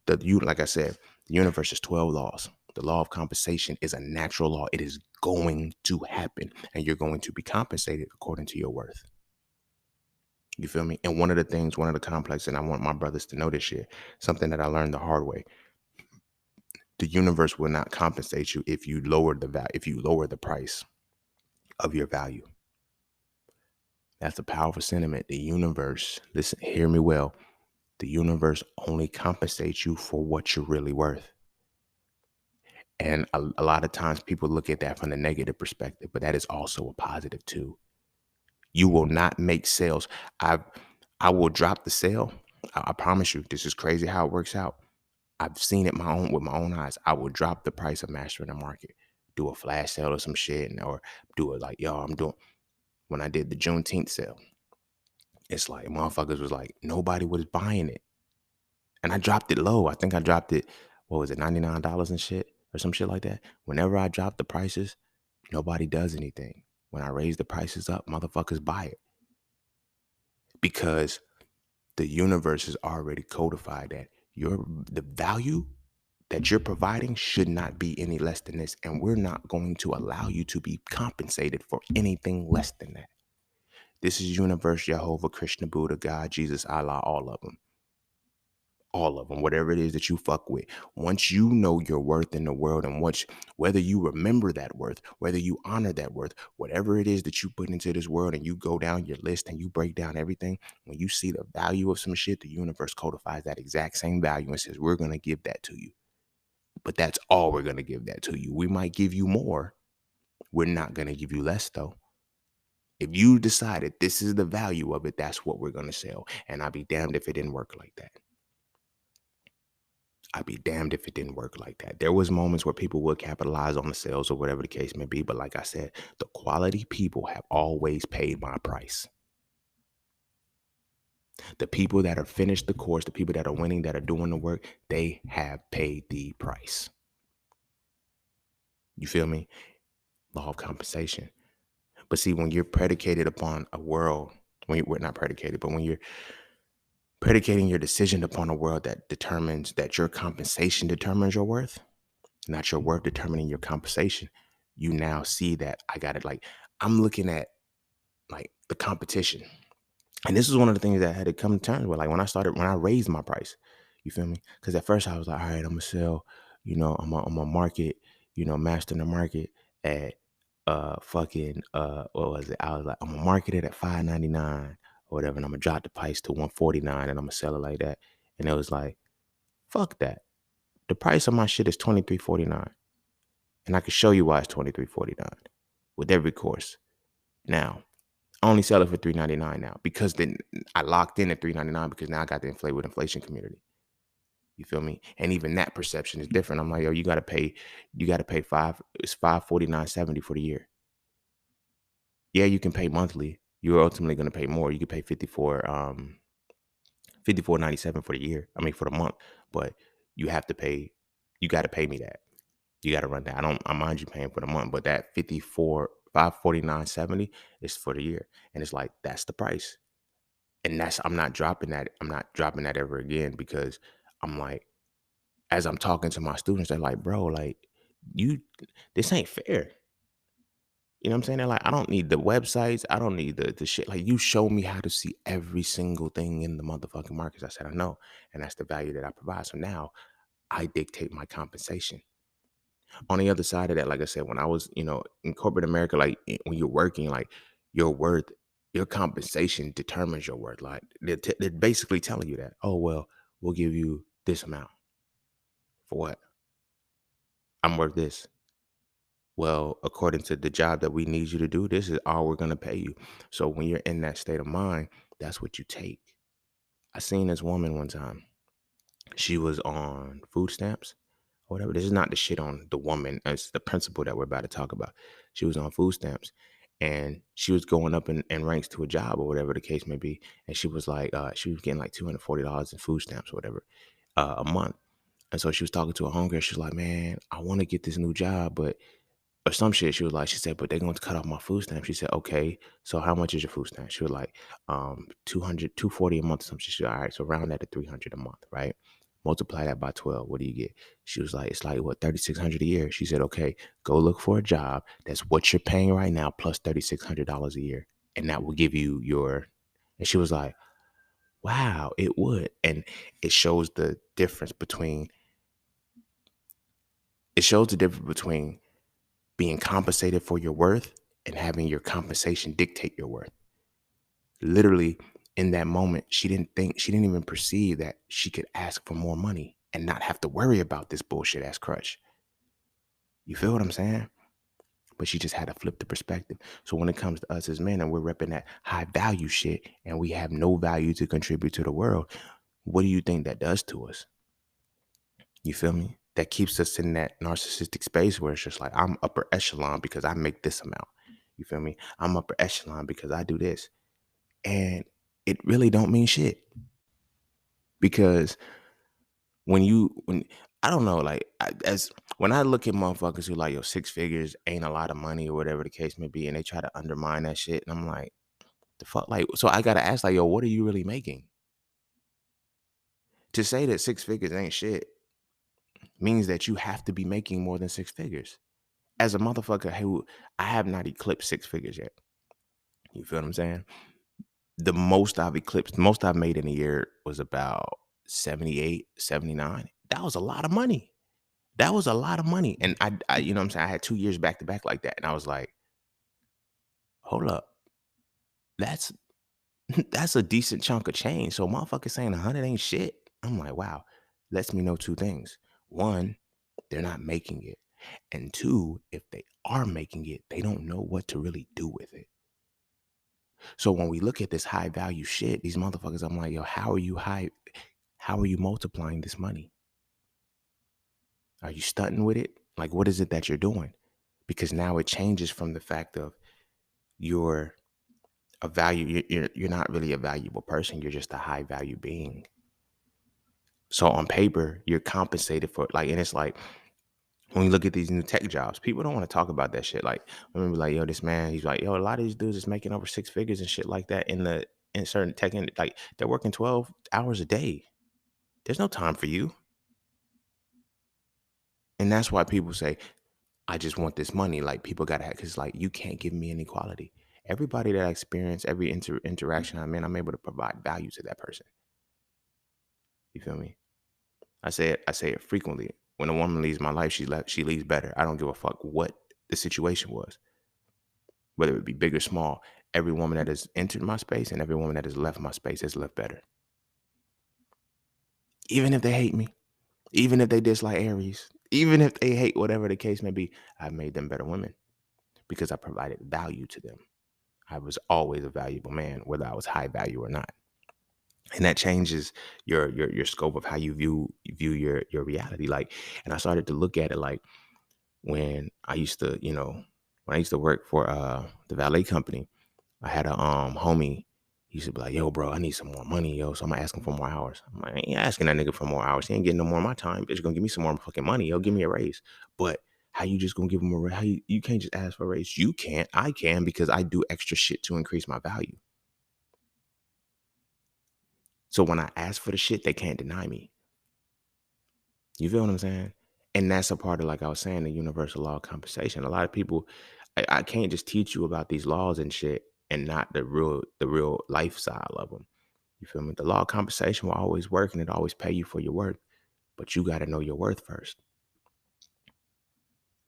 Like I said, the universe is 12 laws. The law of compensation is a natural law. It is going to happen, and you're going to be compensated according to your worth. You feel me? And one of the complex, and I want my brothers to know this shit, something that I learned the hard way. The universe will not compensate you if you lower the price of your value. That's a powerful sentiment. The universe, listen, hear me well. The universe only compensates you for what you're really worth. And a lot of times people look at that from the negative perspective, but that is also a positive too. You will not make sales. I will drop the sale. I promise you, this is crazy how it works out. I've seen it with my own eyes. I will drop the price of mastering the market, do a flash sale or some shit, or do it like, yo, I'm doing. When I did the Juneteenth sale, it's like motherfuckers was like, nobody was buying it. And I dropped it low. I think I dropped it, what was it, $99 and shit or some shit like that. Whenever I drop the prices, nobody does anything. When I raise the prices up, motherfuckers buy it. Because the universe has already codified that the value that you're providing should not be any less than this. And we're not going to allow you to be compensated for anything less than that. This is universe, Jehovah, Krishna, Buddha, God, Jesus, Allah, all of them. All of them, whatever it is that you fuck with. Once you know your worth in the world, and whether you remember that worth, whether you honor that worth, whatever it is that you put into this world, and you go down your list and you break down everything, when you see the value of some shit, the universe codifies that exact same value and says, we're going to give that to you. But that's all we're going to give that to you. We might give you more. We're not going to give you less though. If you decided this is the value of it, that's what we're gonna sell. And I'd be damned if it didn't work like that. I'd be damned if it didn't work like that. There was moments where people would capitalize on the sales or whatever the case may be. But like I said, the quality people have always paid my price. The people that are finished the course, the people that are winning, that are doing the work, they have paid the price. You feel me? Law of compensation. But see, when you're predicated upon a world, we're not predicated, but when you're predicating your decision upon a world that determines that your compensation determines your worth, not your worth determining your compensation, you now see that I got it. Like, I'm looking at like the competition. And this is one of the things that I had to come to terms with. Like when I raised my price, you feel me? Because at first I was like, all right, I'm gonna sell, I'm a market, master the market at fucking what was it? I was like, I'm gonna market it at $5.99 or whatever, and I'm gonna drop the price to $149 and I'm gonna sell it like that. And it was like, fuck that. The price of my shit is $23.49. And I can show you why it's $23.49 with every course. Now, I only sell it for $3.99 now because then I locked in at $3.99 because now I got the inflate with inflation community. You feel me? And even that perception is different. I'm like, yo, you gotta pay it's $549.70 for the year. Yeah, you can pay monthly. You're ultimately gonna pay more. You can pay 54.97 for the year. I mean for the month. But you gotta pay me that. You gotta run that. I mind you paying for the month, but that 549.70 is for the year. And it's like that's the price. And I'm not dropping that. I'm not dropping that ever again because I'm like, as I'm talking to my students, they're like, bro, like, you, this ain't fair. You know what I'm saying? They're like, I don't need the websites. I don't need the shit. Like, you show me how to see every single thing in the motherfucking markets. I said, I know. And that's the value that I provide. So now I dictate my compensation. On the other side of that, like I said, when I was, in corporate America, like when you're working, like your worth, your compensation determines your worth. Like they're basically telling you that, oh, well, we'll give you this amount. For what? I'm worth this. Well, according to the job that we need you to do, this is all we're going to pay you. So when you're in that state of mind, that's what you take. I seen this woman one time. She was on food stamps or whatever. This is not the shit on the woman. It's the principle that we're about to talk about. She was on food stamps and she was going up in ranks to a job or whatever the case may be. And she was like, she was getting like $240 in food stamps or whatever a month. And so she was talking to a homegirl. She was like, man, I want to get this new job, but or some shit. She said, but they're going to cut off my food stamp. She said, okay, so how much is your food stamp? She was like, 240 a month or something. She said, all right, so round that to 300 a month, right? Multiply that by 12. What do you get? She was like, it's like what, 3,600 a year. She said, okay, go look for a job that's what you're paying right now plus $3,600 a year. And that will give you and she was like, wow, it would. And it shows the difference between being compensated for your worth and having your compensation dictate your worth. Literally, in that moment, she didn't even perceive that she could ask for more money and not have to worry about this bullshit ass crush. You feel what I'm saying? But she just had to flip the perspective. So when it comes to us as men and we're repping that high value shit and we have no value to contribute to the world, what do you think that does to us? You feel me? That keeps us in that narcissistic space where it's just like, I'm upper echelon because I make this amount. You feel me? I'm upper echelon because I do this. And it really don't mean shit. Because when I don't know, like as when I look at motherfuckers who like, yo, six figures ain't a lot of money or whatever the case may be, and they try to undermine that shit, and I'm like, the fuck, like, so I gotta ask, like, yo, what are you really making? To say that six figures ain't shit means that you have to be making more than six figures. As a motherfucker who I have not eclipsed six figures yet. You feel what I'm saying? Most I've made in a year was about 78, 79. That was a lot of money. That was a lot of money. And I you know what I'm saying? I had 2 years back to back like that. And I was like, hold up. That's that's a decent chunk of change. So motherfucker saying 100 ain't shit. I'm like, wow. Lets me know two things. One, they're not making it. And two, if they are making it, they don't know what to really do with it. So when we look at this high value shit, these motherfuckers, I'm like, yo, how are you multiplying this money? Are you stunting with it? Like, what is it that you're doing? Because now it changes from the fact of you're a value, you're not really a valuable person. You're just a high value being. So on paper, you're compensated for like, and it's like when you look at these new tech jobs, people don't want to talk about that shit. Like, I remember like, yo, this man, he's like, yo, a lot of these dudes is making over six figures and shit like that in certain tech, like they're working 12 hours a day. There's no time for you. And that's why people say, I just want this money. Like people gotta have, cause like you can't give me any quality. Everybody that I experience, every interaction I'm in, I'm able to provide value to that person. You feel me? I say it frequently. When a woman leaves my life, she leaves better. I don't give a fuck what the situation was, whether it be big or small. Every woman that has entered my space and every woman that has left my space has left better. Even if they hate me, even if they dislike Aries, even if they hate whatever the case may be, I've made them better women because I provided value to them. I was always a valuable man, whether I was high value or not. And that changes your scope of how you view your reality. Like, and I started to look at it like when I used to, when I used to work for the valet company, I had a homie. He used to be like, yo, bro, I need some more money, yo. So I'm gonna ask him for more hours. I'm like, I ain't asking that nigga for more hours. He ain't getting no more of my time. Bitch gonna give me some more fucking money, yo. Give me a raise. But how you just gonna give him a raise? You can't just ask for a raise. You can't. I can because I do extra shit to increase my value. So when I ask for the shit, they can't deny me. You feel what I'm saying? And that's a part of, like I was saying, the universal law of compensation. A lot of people, I can't just teach you about these laws and shit and not the real lifestyle of them. You feel me? The law of compensation will always work and it always pay you for your worth, but you got to know your worth first.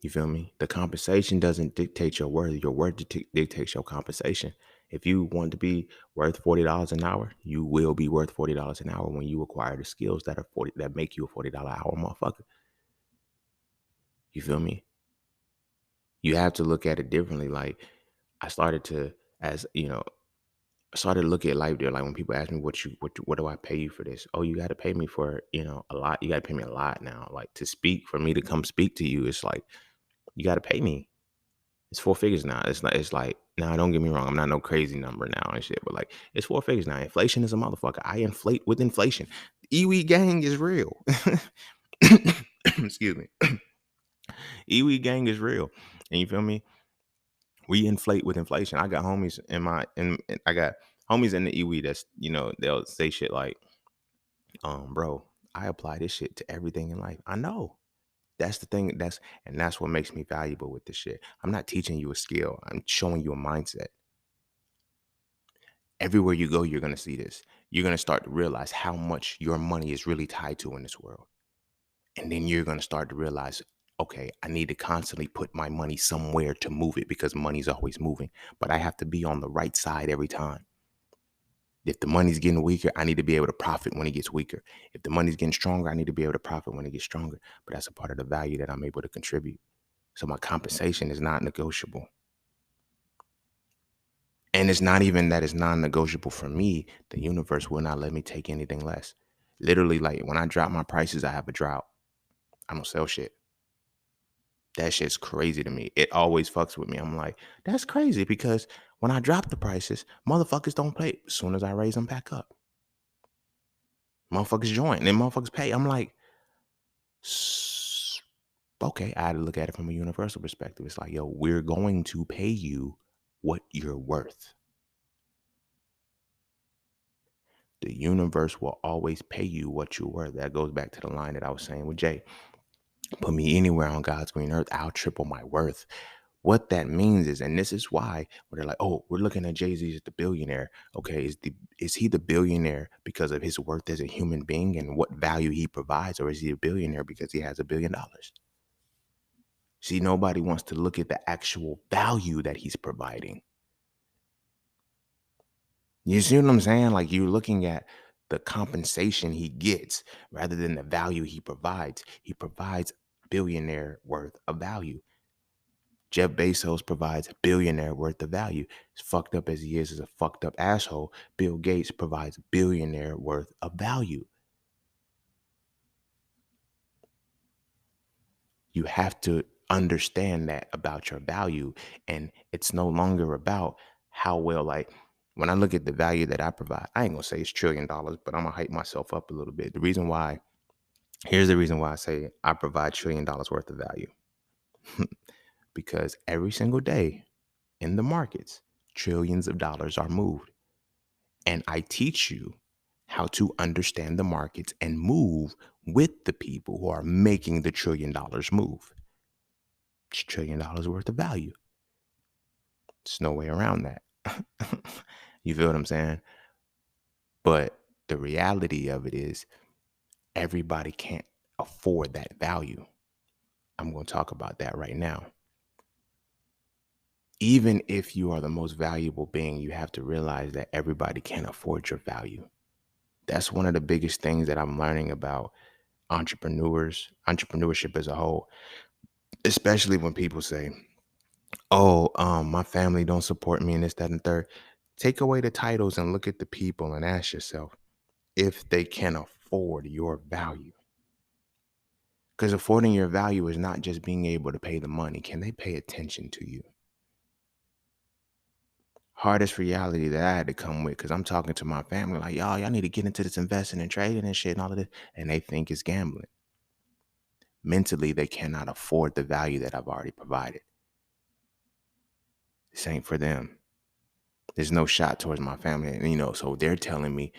You feel me? The compensation doesn't dictate your worth. Your worth dictates your compensation. If you want to be worth $40 an hour, you will be worth $40 an hour when you acquire the skills that make you a $40 an hour motherfucker. You feel me? You have to look at it differently. Like I started to, as you know, I started to look at life there. Like when people ask me what do I pay you for this? Oh, you got to pay me for, a lot. You got to pay me a lot now. Like to speak, for me to come speak to you, it's like you got to pay me. It's four figures now. It's not. It's like now. Don't get me wrong. I'm not no crazy number now and shit. But like it's four figures now. Inflation is a motherfucker. I inflate with inflation. Iwi gang is real. Excuse me. Iwi gang is real. And you feel me? We inflate with inflation. I got homies I got homies in the EW that's, they'll say shit like, bro, I apply this shit to everything in life. I know. That's the thing. That's what makes me valuable with this shit. I'm not teaching you a skill. I'm showing you a mindset. Everywhere you go, you're gonna see this. You're gonna start to realize how much your money is really tied to in this world. And then you're gonna start to realize, okay, I need to constantly put my money somewhere to move it because money's always moving. But I have to be on the right side every time. If the money's getting weaker, I need to be able to profit when it gets weaker. If the money's getting stronger, I need to be able to profit when it gets stronger. But that's a part of the value that I'm able to contribute. So my compensation is not negotiable. And it's not even that it's non-negotiable for me. The universe will not let me take anything less. Literally, like when I drop my prices, I have a drought. I don't sell shit. That shit's crazy to me. It always fucks with me. I'm like, that's crazy because when I drop the prices, motherfuckers don't pay. As soon as I raise them back up, motherfuckers join and motherfuckers pay. I'm like, okay, I had to look at it from a universal perspective. It's like, yo, we're going to pay you what you're worth. The universe will always pay you what you're worth. That goes back to the line that I was saying with Jay. Put me anywhere on God's green earth, I'll triple my worth. What that means is, and this is why when they're like, oh, we're looking at Jay-Z as the billionaire. Okay, is he the billionaire because of his worth as a human being and what value he provides, or is he a billionaire because he has $1 billion? See, nobody wants to look at the actual value that he's providing. You see what I'm saying? Like you're looking at the compensation he gets rather than the value he provides. He provides billionaire worth of value. Jeff Bezos provides a billionaire worth of value. As fucked up as he is as a fucked up asshole, Bill Gates provides billionaire worth of value. You have to understand that about your value. And it's no longer about how well, like when I look at the value that I provide, I ain't gonna say it's $1 trillion, but I'm gonna hype myself up a little bit. Here's the reason why I say I provide $1 trillion worth of value. Because every single day in the markets, trillions of dollars are moved. And I teach you how to understand the markets and move with the people who are making the $1 trillion move. It's $1 trillion worth of value. There's no way around that. You feel what I'm saying? But the reality of it is everybody can't afford that value. I'm going to talk about that right now. Even if you are the most valuable being, you have to realize that everybody can't afford your value. That's one of the biggest things that I'm learning about entrepreneurship as a whole, especially when people say, oh, my family don't support me and this, that, and third. Take away the titles and look at the people and ask yourself if they can afford your value. Because affording your value is not just being able to pay the money. Can they pay attention to you? Hardest reality that I had to come with, because I'm talking to my family like, y'all need to get into this investing and trading and shit and all of this. And they think it's gambling. Mentally, they cannot afford the value that I've already provided. This ain't for them. There's no shot towards my family. And, so they're telling me,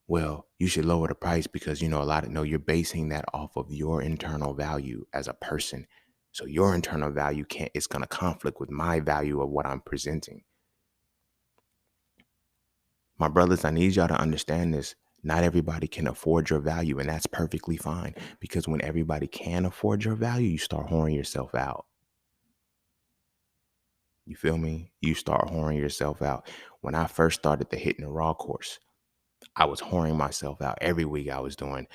well, you should lower the price because, you're basing that off of your internal value as a person. So your internal value it's going to conflict with my value of what I'm presenting. My brothers, I need y'all to understand this. Not everybody can afford your value, and that's perfectly fine. Because when everybody can afford your value, you start whoring yourself out. You feel me? You start whoring yourself out. When I first started the Hitting the Raw course, I was whoring myself out every week. And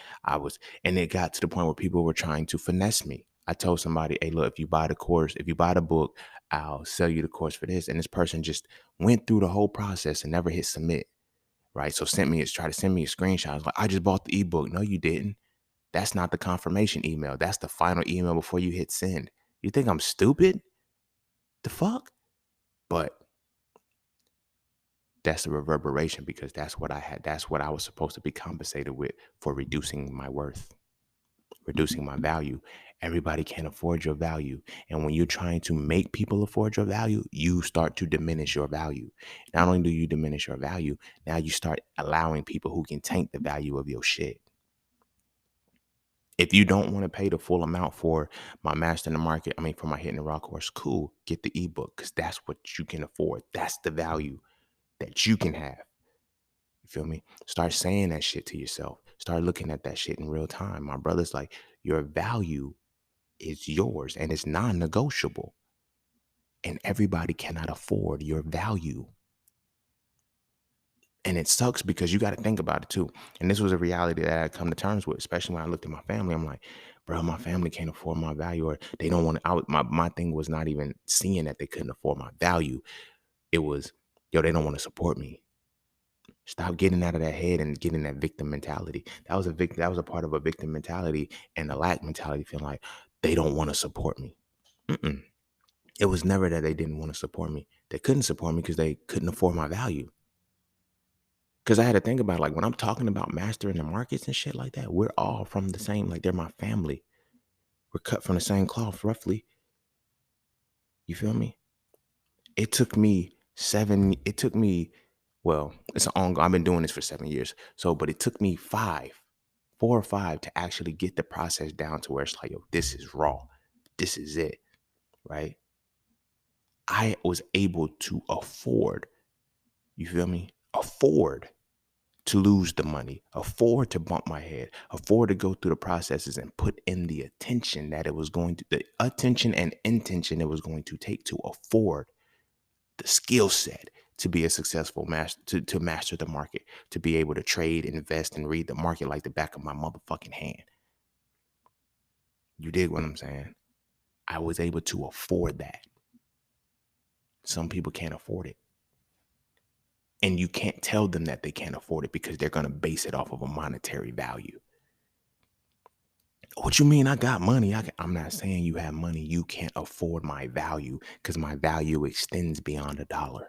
it got to the point where people were trying to finesse me. I told somebody, hey, look, if you buy the book, I'll sell you the course for this. And this person just went through the whole process and never hit submit. Right. So try to send me a screenshot. I was like, I just bought the ebook. No, you didn't. That's not the confirmation email. That's the final email before you hit send. You think I'm stupid? The fuck? But that's the reverberation, because that's what I had. That's what I was supposed to be compensated with for reducing my worth, reducing my value. Everybody can't afford your value. And when you're trying to make people afford your value, you start to diminish your value. Not only do you diminish your value, now you start allowing people who can tank the value of your shit. If you don't want to pay the full amount for my Master in the Market, for my Hitting the Raw course, cool. Get the ebook, because that's what you can afford. That's the value that you can have. You feel me? Start saying that shit to yourself. Start looking at that shit in real time. My brother's like, your value is yours and it's non-negotiable. And everybody cannot afford your value. And it sucks because you got to think about it too. And this was a reality that I had come to terms with, especially when I looked at my family. I'm like, bro, my family can't afford my value, or they don't want to. My thing was not even seeing that they couldn't afford my value. It was, they don't want to support me. Stop getting out of that head and getting that victim mentality. That was a part of a victim mentality and a lack mentality, feeling like they don't want to support me. It was never that they didn't want to support me. They couldn't support me because they couldn't afford my value. Because I had to think about it, like when I'm talking about mastering the markets and shit like that, we're all from the same, like they're my family. We're cut from the same cloth, roughly. You feel me? It took me it's an ongoing, I've been doing this for 7 years. But it took me 4 or 5 to actually get the process down to where it's like, yo, this is raw. This is it, right? I was able to afford, you feel me? Afford to lose the money, afford to bump my head, afford to go through the processes and put in the attention the attention and intention it was going to take to afford the skill set to be a successful master, to master the market, to be able to trade, invest, and read the market like the back of my motherfucking hand. You dig what I'm saying? I was able to afford that. Some people can't afford it. And you can't tell them that they can't afford it because they're going to base it off of a monetary value. What you mean I got money? I'm not saying you have money. You can't afford my value because my value extends beyond a dollar.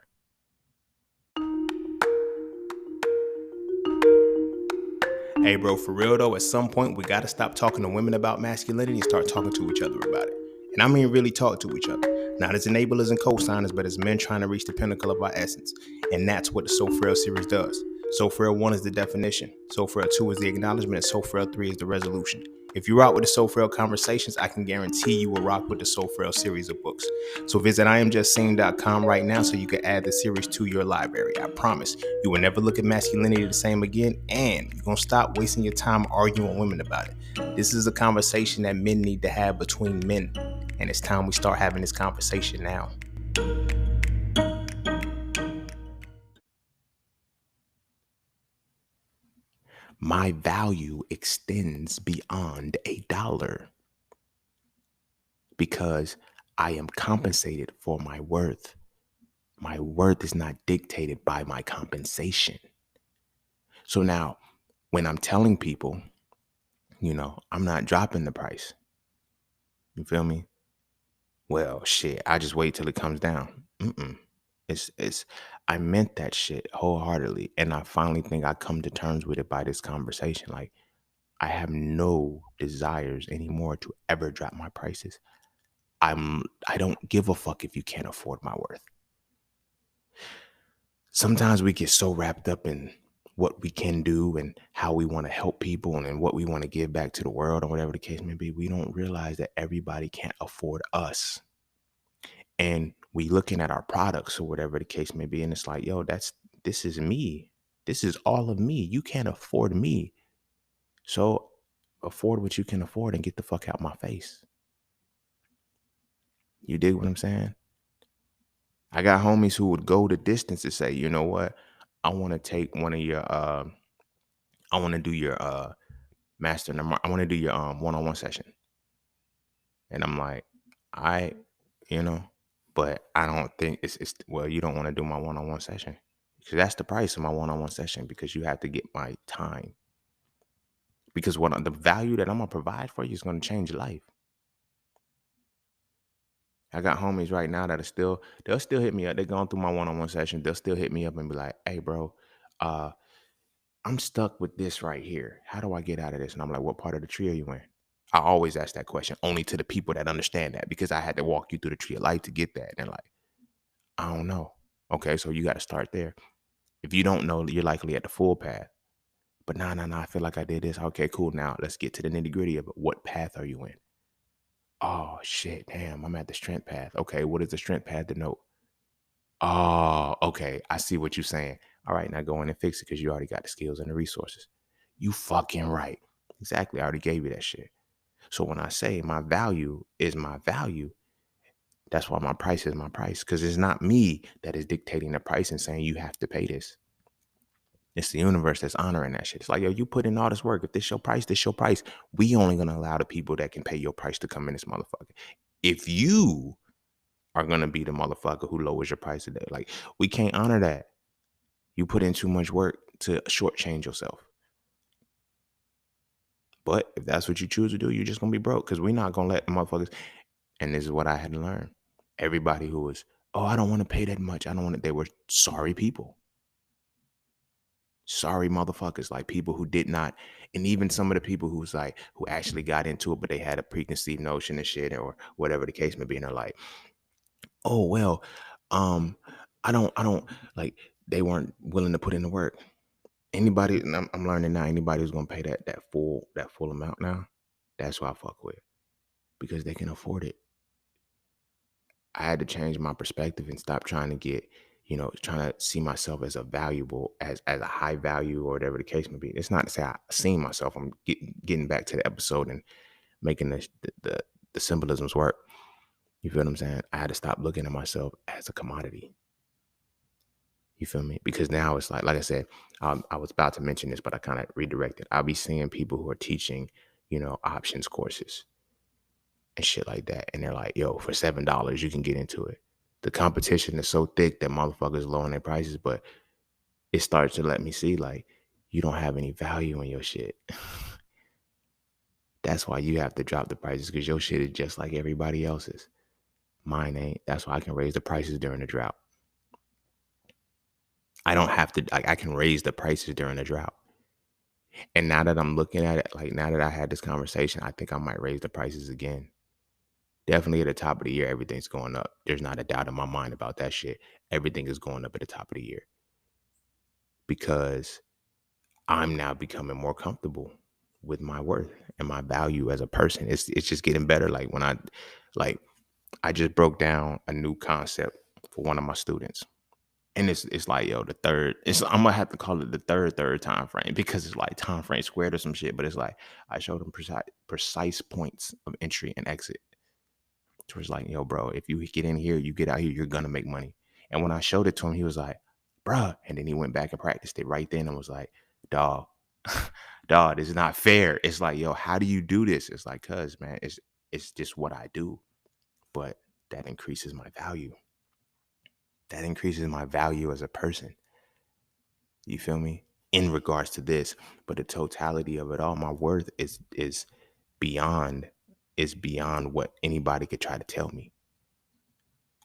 Hey, bro, for real though, at some point we got to stop talking to women about masculinity and start talking to each other about it. And I mean really talk to each other. Not as enablers and co-signers, but as men trying to reach the pinnacle of our essence. And that's what the So Frail series does. So Frail 1 is the definition. So Frail 2 is the acknowledgement. And So Frail 3 is the resolution. If you rock with the So Frail conversations, I can guarantee you will rock with the So Frail series of books. So visit IamJustSeen.com right now so you can add the series to your library. I promise you will never look at masculinity the same again, and you're going to stop wasting your time arguing with women about it. This is a conversation that men need to have between men, and it's time we start having this conversation now. My value extends beyond a dollar because I am compensated for my worth. My worth is not dictated by my compensation. So now, when I'm telling people, I'm not dropping the price. You feel me? Well, shit, I just wait till it comes down. It's I meant that shit wholeheartedly. And I finally think I come to terms with it by this conversation. Like, I have no desires anymore to ever drop my prices. I don't give a fuck if you can't afford my worth. Sometimes we get so wrapped up in what we can do and how we want to help people and what we want to give back to the world or whatever the case may be. We don't realize that everybody can't afford us. And we looking at our products or whatever the case may be. And it's like, yo, this is me. This is all of me. You can't afford me. So afford what you can afford and get the fuck out my face. You dig what I'm saying? I got homies who would go the distance to say, you know what? I want to take one of your I want to do your master. I want to do your one-on-one session. And I'm like, I, but I don't think it's well, you don't want to do my one-on-one session. Because that's the price of my one-on-one session because you have to get my time. Because the value that I'm gonna provide for you is gonna change your life. I got homies right now that they'll still hit me up. They're going through my one-on-one session. They'll still hit me up and be like, hey bro, I'm stuck with this right here. How do I get out of this? And I'm like, what part of the tree are you in? I always ask that question only to the people that understand that because I had to walk you through the tree of life to get that. And they're like, I don't know. Okay, so you got to start there. If you don't know, you're likely at the full path. But nah, I feel like I did this. Okay, cool. Now let's get to the nitty gritty of it. What path are you in? Oh shit, damn, I'm at the strength path. Okay, what is the strength path denote? Oh, okay. I see what you're saying. All right, now go in and fix it because you already got the skills and the resources. You fucking right. Exactly. I already gave you that shit. So when I say my value is my value, that's why my price is my price. Because it's not me that is dictating the price and saying you have to pay this. It's the universe that's honoring that shit. It's like, yo, you put in all this work. If this your price, this your price. We only gonna allow the people that can pay your price to come in this motherfucker. If you are gonna be the motherfucker who lowers your price today, like we can't honor that. You put in too much work to shortchange yourself. But if that's what you choose to do, you're just gonna be broke because we're not gonna let the motherfuckers. And this is what I had to learn. Everybody who was, oh, I don't want to pay that much. I don't want to. They were sorry people. Sorry motherfuckers, like people who did not, and even some of the people who actually got into it, but they had a preconceived notion and shit or whatever the case may be. And they're like, oh, well, um, I don't like, they weren't willing to put in the work. Anybody, and I'm learning now, anybody who's going to pay that full amount now, that's who I fuck with because they can afford it. I had to change my perspective and stop trying to get, trying to see myself as a valuable, as a high value or whatever the case may be. It's not to say I seen myself. I'm getting back to the episode and making the symbolisms work. You feel what I'm saying? I had to stop looking at myself as a commodity. You feel me? Because now it's like I said, I was about to mention this, but I kind of redirected. I'll be seeing people who are teaching, options courses. and shit like that. And they're like, yo, for $7, you can get into it. The competition is so thick that motherfuckers lowering their prices, but it starts to let me see like you don't have any value in your shit. That's why you have to drop the prices because your shit is just like everybody else's. Mine ain't. That's why I can raise the prices during the drought. I don't have to, like, I can raise the prices during the drought. And now that I'm looking at it, like now that I had this conversation, I think I might raise the prices again. Definitely at the top of the year, everything's going up. There's not a doubt in my mind about that shit. Everything is going up at the top of the year because I'm now becoming more comfortable with my worth and my value as a person. It's just getting better. Like I just broke down a new concept for one of my students. And it's like, yo, the third, I'm gonna have to call it the third time frame because it's like time frame squared or some shit. But it's like I showed him precise points of entry and exit. So it's like, yo, bro, if you get in here, you get out here, you're gonna make money. And when I showed it to him, he was like, bruh. And then he went back and practiced it right then and was like, dog, dog, this is not fair. It's like, yo, how do you do this? It's like, cuz man, it's just what I do. But that increases my value. That increases my value as a person. You feel me? In regards to this. But the totality of it all, my worth is beyond beyond what anybody could try to tell me.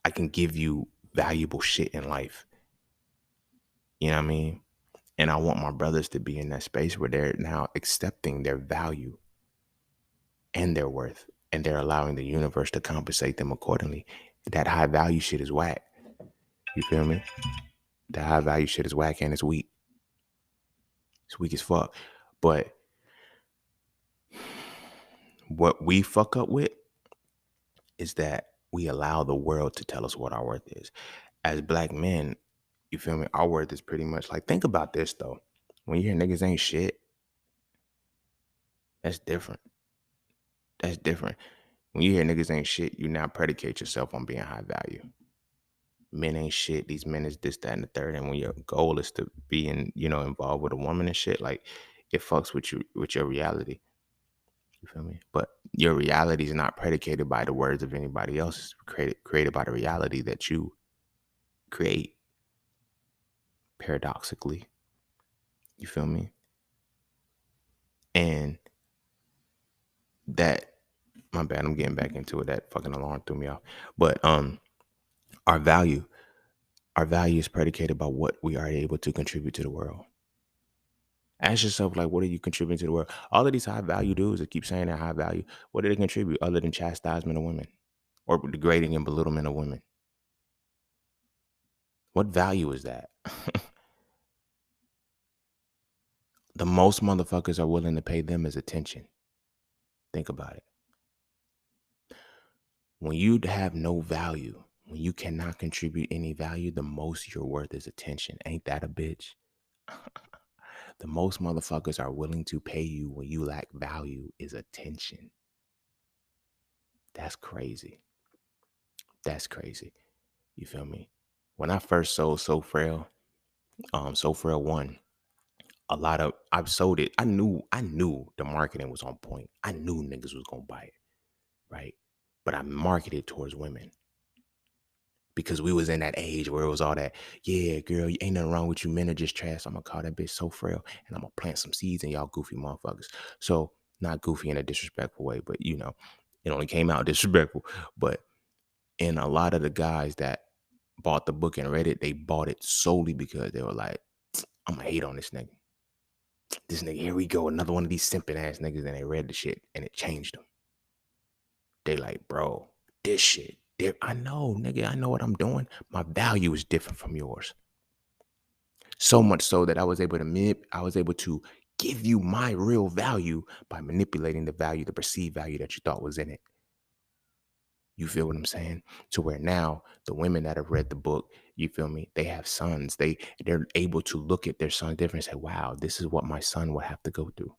I can give you valuable shit in life. You know what I mean? And I want my brothers to be in that space where they're now accepting their value and their worth. And they're allowing the universe to compensate them accordingly. That high value shit is whack. You feel me? That high value shit is whack and it's weak. It's weak as fuck. But what we fuck up with is that we allow the world to tell us what our worth is. As black men, you feel me? Our worth is pretty much like, think about this though. When you hear niggas ain't shit, that's different. That's different. When you hear niggas ain't shit, you now predicate yourself on being high value. Men ain't shit. These men is this, that, and the third. And when your goal is to be involved with a woman and shit, like it fucks with you, with your reality. You feel me? But your reality is not predicated by the words of anybody else. It's created by the reality that you create. Paradoxically. You feel me? And that, my bad, I'm getting back into it. That fucking alarm threw me off. But our value is predicated by what we are able to contribute to the world. Ask yourself, like, what are you contributing to the world? All of these high value dudes that keep saying they're high value, what do they contribute other than chastisement of women or degrading and belittlement of women? What value is that? The most motherfuckers are willing to pay them is attention. Think about it. When you have no value, when you cannot contribute any value, the most you're worth is attention. Ain't that a bitch? The most motherfuckers are willing to pay you when you lack value is attention. That's crazy. That's crazy. You feel me? When I first sold So Frail, So Frail 1, I've sold it. I knew the marketing was on point. I knew niggas was gonna buy it, right? But I marketed towards women. Because we was in that age where it was all that, yeah, girl, ain't nothing wrong with you. Men are just trash. I'm gonna call that bitch So Frail, and I'm gonna plant some seeds in y'all goofy motherfuckers. So not goofy in a disrespectful way, but it only came out disrespectful. But in a lot of the guys that bought the book and read it, they bought it solely because they were like, I'm gonna hate on this nigga. This nigga, here we go, another one of these simping ass niggas, and they read the shit and it changed them. They like, bro, this shit. I know, nigga, I know what I'm doing. My value is different from yours. So much so that I was able to give you my real value by manipulating the perceived value that you thought was in it. You feel what I'm saying? To where now the women that have read the book, you feel me? They have sons. They're able to look at their son different and say, wow, this is what my son would have to go through.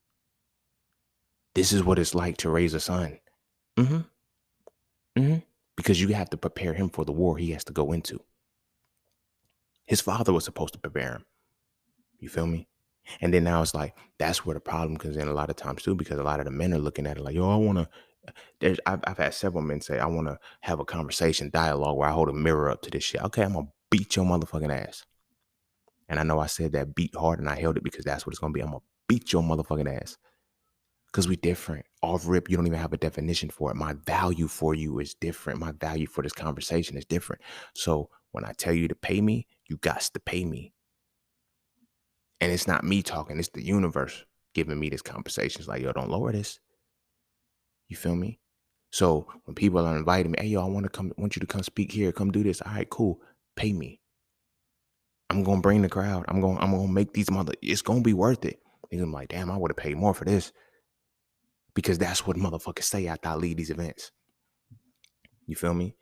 This is what it's like to raise a son. Mm-hmm. Mm-hmm. Because you have to prepare him for the war he has to go into. His father was supposed to prepare him. You feel me? And then now it's like, that's where the problem comes in a lot of times too, because a lot of the men are looking at it like, yo, I've had several men say, I want to have a conversation, dialogue where I hold a mirror up to this shit. Okay, I'm going to beat your motherfucking ass. And I know I said that beat hard and I held it because that's what it's going to be. I'm going to beat your motherfucking ass. Because we different. Off rip, you don't even have a definition for it. My value for you is different. My value for this conversation is different. So when I tell you to pay me, you got to pay me. And it's not me talking. It's the universe giving me this conversation. It's like, yo, don't lower this. You feel me? So when people are inviting me, hey, yo, want you to come speak here. Come do this. All right, cool. Pay me. I'm going to bring the crowd. I'm going to make these it's going to be worth it. And I'm like, damn, I would have paid more for this. Because that's what motherfuckers say after I leave these events. You feel me?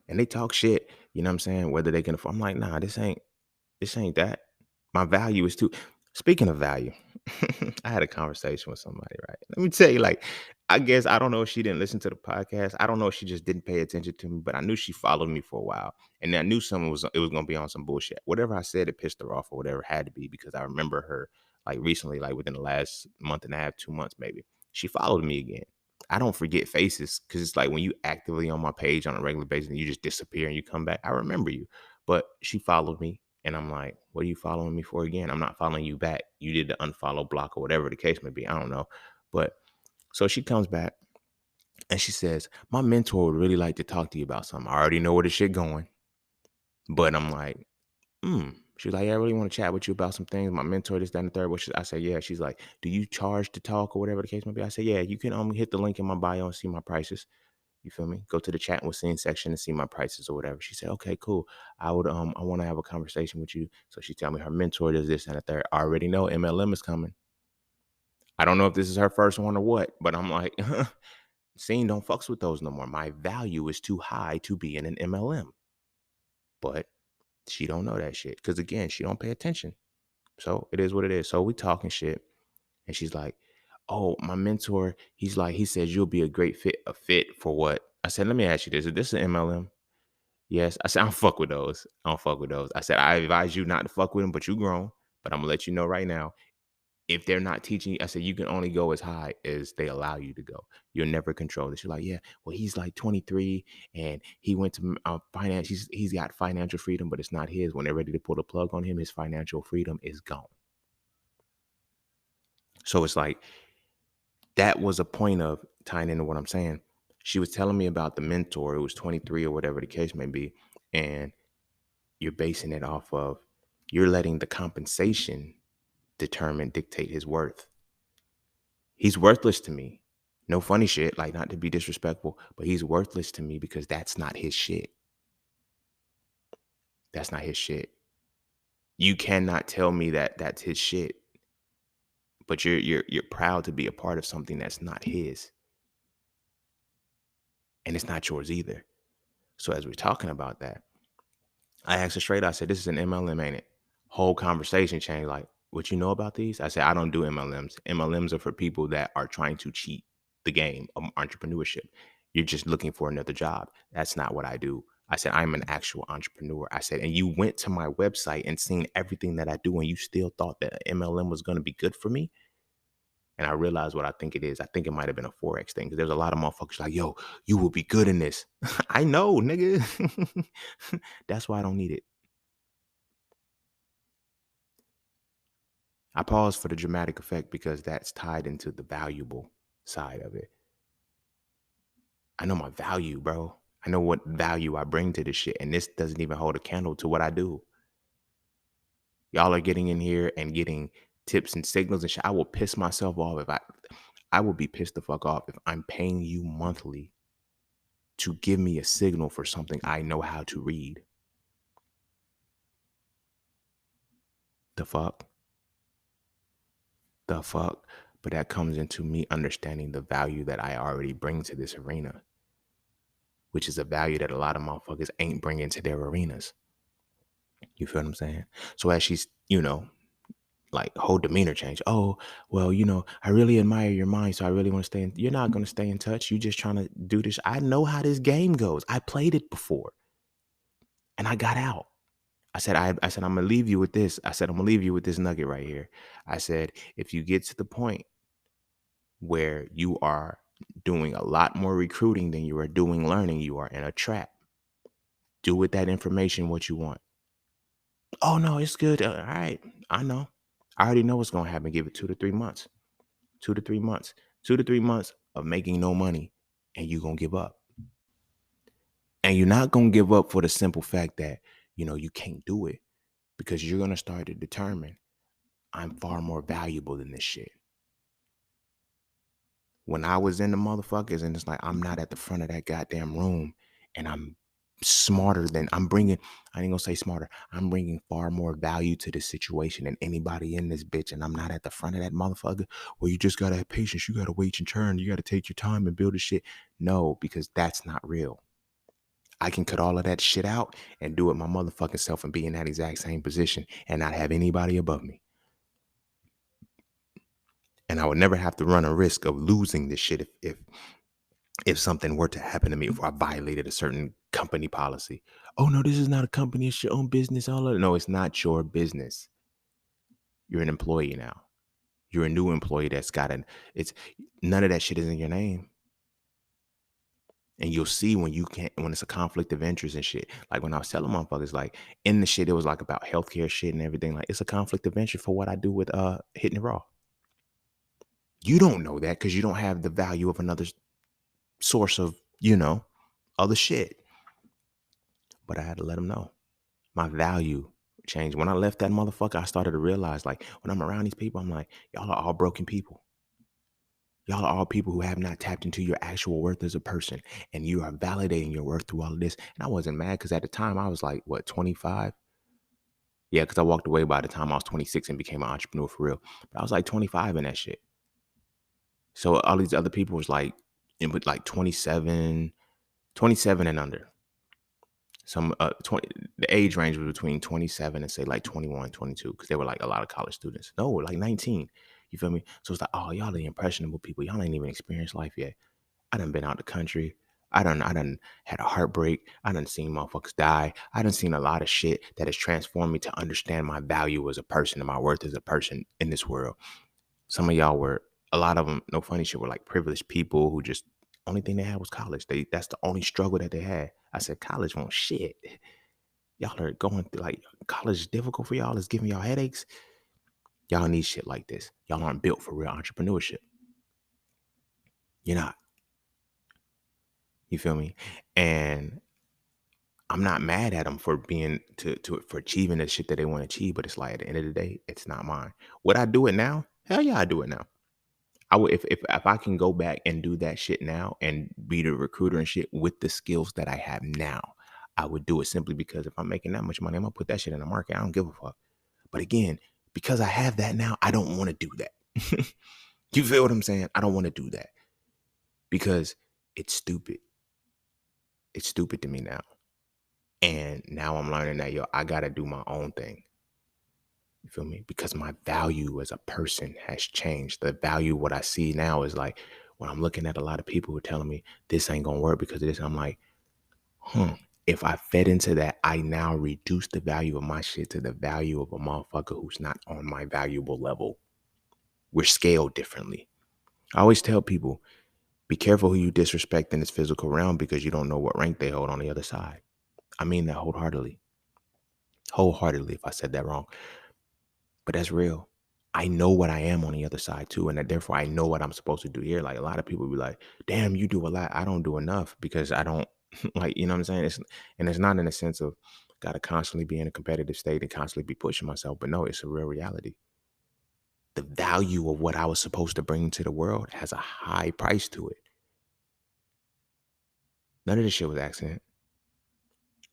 And they talk shit, you know what I'm saying? Whether they can afford. I'm like, nah, this ain't that. My value is too. Speaking of value, I had a conversation with somebody, right? Let me tell you, like, I guess I don't know if she didn't listen to the podcast. I don't know if she just didn't pay attention to me, but I knew she followed me for a while. And I knew it was gonna be on some bullshit. Whatever I said, it pissed her off or whatever it had to be, because I remember her like recently, like within the last month and a half, 2 months, maybe. She followed me again. I don't forget faces, because it's like when you actively on my page on a regular basis and you just disappear and you come back, I remember you. But she followed me. And I'm like, what are you following me for again? I'm not following you back. You did the unfollow block or whatever the case may be. I don't know. But so she comes back and she says, my mentor would really like to talk to you about something. I already know where the shit going. But I'm like, She's like, yeah, I really want to chat with you about some things. My mentor, this, that, and the third. I said, yeah. She's like, do you charge to talk or whatever the case may be? I said, yeah, you can hit the link in my bio and see my prices. You feel me? Go to the chat and with seeing section and see my prices or whatever. She said, okay, cool. I want to have a conversation with you. So she tell me her mentor does this and the third. I already know MLM is coming. I don't know if this is her first one or what, but I'm like, Scene don't fucks with those no more. My value is too high to be in an MLM. But she don't know that shit. Because again, she don't pay attention. So it is what it is. So we talking shit. And she's like, oh, my mentor, he says you'll be a fit for what? I said, let me ask you this. Is this an MLM? Yes. I said, I don't fuck with those. I don't fuck with those. I said, I advise you not to fuck with them, but you grown. But I'm gonna let you know right now, if they're not teaching you, I said, you can only go as high as they allow you to go. You'll never control this. You're like, yeah, well, he's like 23 and he went to finance. He's got financial freedom, but it's not his. When they're ready to pull the plug on him, his financial freedom is gone. So it's like, that was a point of tying into what I'm saying. She was telling me about the mentor who was 23 or whatever the case may be. And you're basing it off of, you're letting the compensation dictate his worth. He's worthless to me. No funny shit, like not to be disrespectful, but he's worthless to me because that's not his shit. That's not his shit. You cannot tell me that that's his shit, but you're proud to be a part of something that's not his. And it's not yours either. So as we're talking about that, I asked her straight, I said, this is an MLM, ain't it? Whole conversation changed. Like, what you know about these? I said, I don't do MLMs. MLMs are for people that are trying to cheat the game of entrepreneurship. You're just looking for another job. That's not what I do. I said, I'm an actual entrepreneur. I said, and you went to my website and seen everything that I do, and you still thought that MLM was going to be good for me? And I realized what I think it is. I think it might have been a Forex thing, because there's a lot of motherfuckers like, yo, you will be good in this. I know, nigga. That's why I don't need it. I pause for the dramatic effect because that's tied into the valuable side of it. I know my value, bro. I know what value I bring to this shit. And this doesn't even hold a candle to what I do. Y'all are getting in here and getting tips and signals and shit. I will piss myself off if I will be pissed the fuck off if I'm paying you monthly to give me a signal for something I know how to read. The fuck? The fuck? But that comes into me understanding the value that I already bring to this arena, which is a value that a lot of motherfuckers ain't bringing to their arenas. You feel what I'm saying? So as she's, like whole demeanor change. Oh, well, I really admire your mind, so I really want to stay in. You're not going to stay in touch. You're just trying to do this. I know how this game goes. I played it before and I got out. I said, I'm going to leave you with this. I said, I'm going to leave you with this nugget right here. I said, if you get to the point where you are doing a lot more recruiting than you are doing learning, you are in a trap. Do with that information what you want. Oh no, it's good. All right, I know. I already know what's gonna happen. Give it 2 to 3 months. 2 to 3 months. 2 to 3 months of making no money, and you're gonna give up. And you're not gonna give up for the simple fact that you can't do it, because you're gonna start to determine I'm far more valuable than this shit. When I was in the motherfuckers, and it's like I'm not at the front of that goddamn room, and I'm smarter than I'm bringing. I ain't gonna say smarter. I'm bringing far more value to the situation than anybody in this bitch, and I'm not at the front of that motherfucker. Well, you just gotta have patience. You gotta wait your turn. You gotta take your time and build a shit. No, because that's not real. I can cut all of that shit out and do it my motherfucking self and be in that exact same position and not have anybody above me. And I would never have to run a risk of losing this shit if something were to happen to me, if I violated a certain company policy. Oh no, this is not a company, it's your own business. All of it. No, it's not your business. You're an employee now. You're a new employee that's got it's none of that shit is in your name. And you'll see when it's a conflict of interest and shit. Like when I was telling motherfuckers, like in the shit, it was like about healthcare shit and everything. Like it's a conflict of interest for what I do with hitting it raw. You don't know that because you don't have the value of another source of, other shit. But I had to let them know. My value changed. When I left that motherfucker, I started to realize, like, when I'm around these people, I'm like, y'all are all broken people. Y'all are all people who have not tapped into your actual worth as a person. And you are validating your worth through all of this. And I wasn't mad because at the time I was like, what, 25? Yeah, because I walked away by the time I was 26 and became an entrepreneur for real. But I was like 25 in that shit. So all these other people was like, with like 27 and under. Some 20, the age range was between 27 and say like 21, 22, because they were like a lot of college students. No, like 19. You feel me? So it's like, oh, y'all the impressionable people. Y'all ain't even experienced life yet. I done been out the country. I done had a heartbreak. I done seen motherfuckers die. I done seen a lot of shit that has transformed me to understand my value as a person and my worth as a person in this world. Some of y'all were, a lot of them, no funny shit, were like privileged people who just, only thing they had was college. That's the only struggle that they had. I said, college won't shit. Y'all are going through, like, college is difficult for y'all. It's giving y'all headaches. Y'all need shit like this. Y'all aren't built for real entrepreneurship. You're not. You feel me? And I'm not mad at them for being for achieving the shit that they want to achieve, but it's like at the end of the day, it's not mine. Would I do it now? Hell yeah, I do it now. I would if I can go back and do that shit now and be the recruiter and shit with the skills that I have now, I would do it simply because if I'm making that much money, I'm gonna put that shit in the market. I don't give a fuck. But again, because I have that now, I don't want to do that. You feel what I'm saying? I don't want to do that because it's stupid. It's stupid to me now. And now I'm learning that, I got to do my own thing. You feel me? Because my value as a person has changed. The value, what I see now is like, when I'm looking at a lot of people who are telling me this ain't going to work because of this, I'm like, if I fed into that, I now reduce the value of my shit to the value of a motherfucker who's not on my valuable level. We're scaled differently. I always tell people, be careful who you disrespect in this physical realm because you don't know what rank they hold on the other side. I mean that wholeheartedly. Wholeheartedly, if I said that wrong. But that's real. I know what I am on the other side too. And that therefore I know what I'm supposed to do here. Like a lot of people be like, damn, you do a lot. I don't do enough because I don't like, you know what I'm saying? It's not in a sense of gotta constantly be in a competitive state and constantly be pushing myself. But no, it's a real reality. The value of what I was supposed to bring to the world has a high price to it. None of this shit was accident.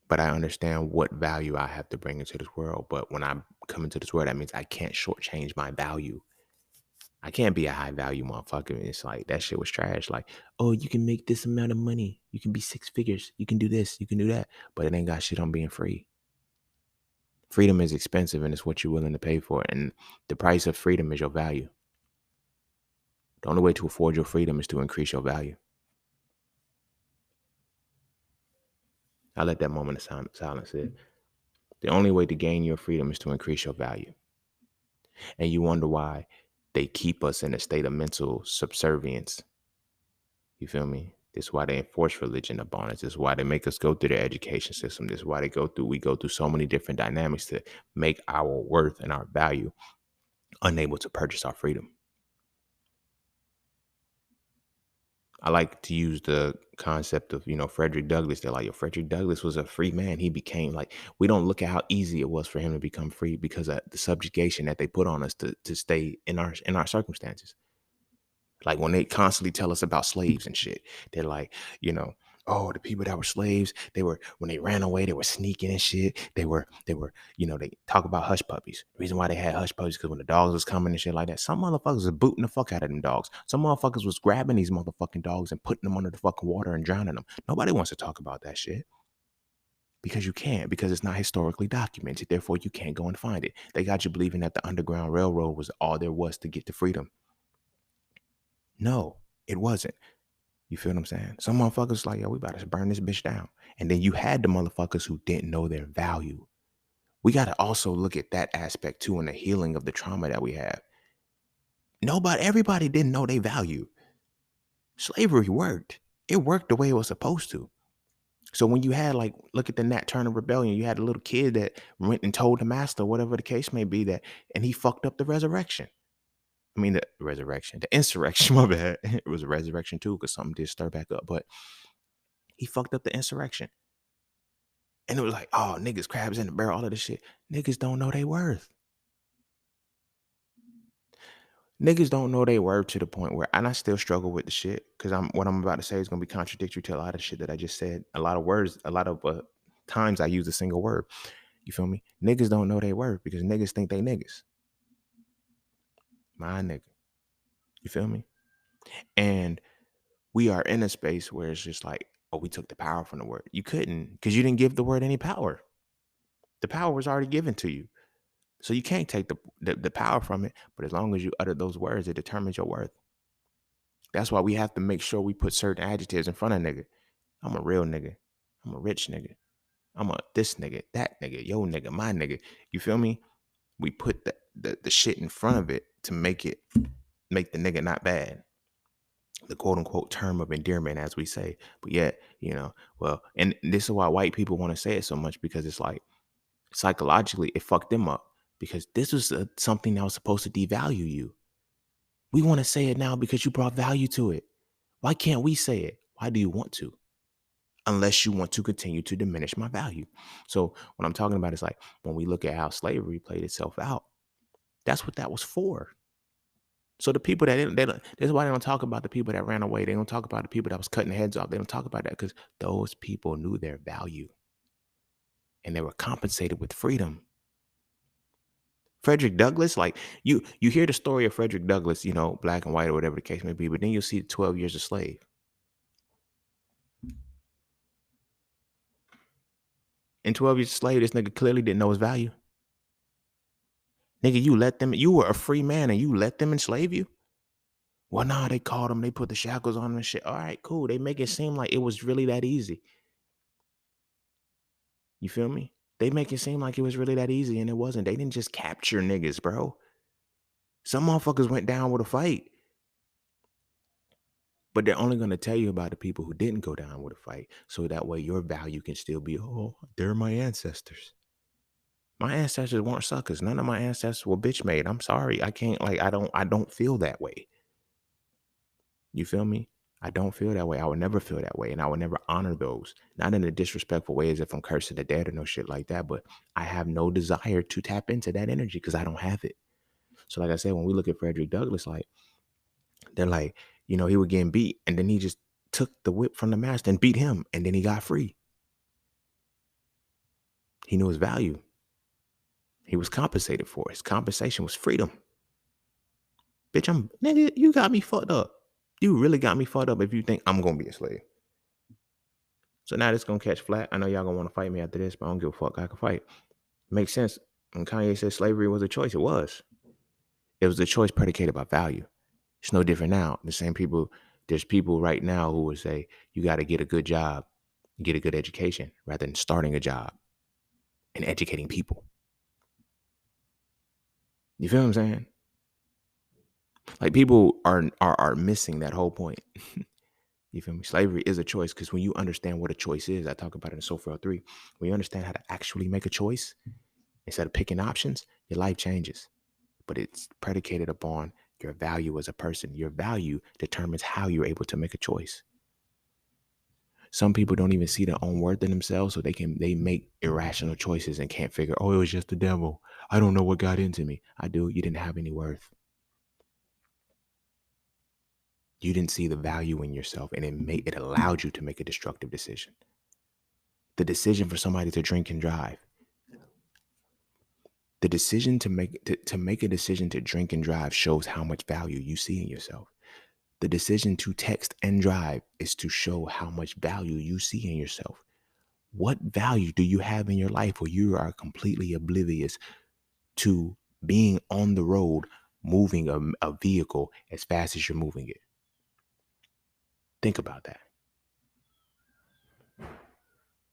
But I understand what value I have to bring into this world. But when I come into this world, that means I can't shortchange my value. I can't be a high value motherfucker. It's like that shit was trash. Like, oh, you can make this amount of money. You can be 6 figures. You can do this. You can do that. But it ain't got shit on being free. Freedom is expensive and it's what you're willing to pay for. And the price of freedom is your value. The only way to afford your freedom is to increase your value. I let that moment of silence sit. The only way to gain your freedom is to increase your value. And you wonder why they keep us in a state of mental subservience. You feel me? This is why they enforce religion upon us. This is why they make us go through the education system. This is why we go through so many different dynamics to make our worth and our value unable to purchase our freedom. I like to use the concept of, Frederick Douglass. They're like, yo, Frederick Douglass was a free man. He became like, we don't look at how easy it was for him to become free because of the subjugation that they put on us to stay in our circumstances. Like when they constantly tell us about slaves and shit, they're like, oh, the people that were slaves, when they ran away, they were sneaking and shit. They talk about hush puppies. The reason why they had hush puppies because when the dogs was coming and shit like that, some motherfuckers was booting the fuck out of them dogs. Some motherfuckers was grabbing these motherfucking dogs and putting them under the fucking water and drowning them. Nobody wants to talk about that shit. Because you can't, because it's not historically documented. Therefore, you can't go and find it. They got you believing that the Underground Railroad was all there was to get to freedom. No, it wasn't. You feel what I'm saying? Some motherfuckers like, yo, we about to burn this bitch down. And then you had the motherfuckers who didn't know their value. We got to also look at that aspect too in the healing of the trauma that we have. Everybody didn't know their value. Slavery worked. It worked the way it was supposed to. So when you had look at the Nat Turner Rebellion, you had a little kid that went and told the master, whatever the case may be, and he fucked up the resurrection. I mean, the insurrection, my bad. It was a resurrection too, because something did stir back up. But he fucked up the insurrection. And it was like, oh, niggas, crabs in the barrel, all of this shit. Niggas don't know their worth. Niggas don't know their worth to the point where, and I still struggle with the shit, because what I'm about to say is going to be contradictory to a lot of shit that I just said. A lot of words, a lot of times I use a single word. You feel me? Niggas don't know their worth because niggas think they niggas. My nigga. You feel me? And we are in a space where it's just like, oh, we took the power from the word. You couldn't, because you didn't give the word any power. The power was already given to you. So you can't take the power from it. But as long as you utter those words, it determines your worth. That's why we have to make sure we put certain adjectives in front of nigga. I'm a real nigga. I'm a rich nigga. I'm a this nigga, that nigga, yo nigga, my nigga. You feel me? We put the shit in front of it to make the nigga not bad. The quote unquote term of endearment, as we say. But yet, and this is why white people want to say it so much, because it's like psychologically it fucked them up, because this was something that was supposed to devalue you. We want to say it now because you brought value to it. Why can't we say it? Why do you want to? Unless you want to continue to diminish my value. So what I'm talking about is like when we look at how slavery played itself out, that's what that was for. So the people that that's why they don't talk about the people that ran away. They don't talk about the people that was cutting heads off. They don't talk about that because those people knew their value and they were compensated with freedom. Frederick Douglass, like you hear the story of Frederick Douglass, black and white or whatever the case may be, but then you'll see 12 years a slave. In 12 years a slave, this nigga clearly didn't know his value. Nigga, you were a free man and you let them enslave you? Well, nah, they caught him, they put the shackles on him and shit. All right, cool. They make it seem like it was really that easy. You feel me? They make it seem like it was really that easy, and it wasn't. They didn't just capture niggas, bro. Some motherfuckers went down with a fight. But they're only going to tell you about the people who didn't go down with a fight. So that way your value can still be, oh, they're my ancestors. My ancestors weren't suckers. None of my ancestors were bitch made. I'm sorry. I can't, I don't feel that way. You feel me? I don't feel that way. I would never feel that way. And I would never honor those. Not in a disrespectful way as if I'm cursing the dead or no shit like that. But I have no desire to tap into that energy because I don't have it. So like I said, when we look at Frederick Douglass, like, they're like, he was getting beat. And then he just took the whip from the master and beat him. And then he got free. He knew his value. He was compensated for it. His compensation was freedom. Bitch, nigga, you got me fucked up. You really got me fucked up if you think I'm going to be a slave. So now this going to catch flat. I know y'all going to want to fight me after this, but I don't give a fuck. I can fight. Makes sense. When Kanye said slavery was a choice, it was. It was a choice predicated by value. It's no different now. There's people right now who would say, you got to get a good job, get a good education, rather than starting a job and educating people. You feel what I'm saying? Like people are missing that whole point. You feel me? Slavery is a choice because when you understand what a choice is, I talk about it in Soul Frail 3. When you understand how to actually make a choice instead of picking options, your life changes. But it's predicated upon your value as a person. Your value determines how you're able to make a choice. Some people don't even see their own worth in themselves, so they make irrational choices and can't figure, oh, it was just the devil. I don't know what got into me. I do. You didn't have any worth. You didn't see the value in yourself, and it allowed you to make a destructive decision. The decision for somebody to drink and drive. The decision to make a decision to drink and drive shows how much value you see in yourself. The decision to text and drive is to show how much value you see in yourself. What value do you have in your life where you are completely oblivious to being on the road, moving a vehicle as fast as you're moving it? Think about that.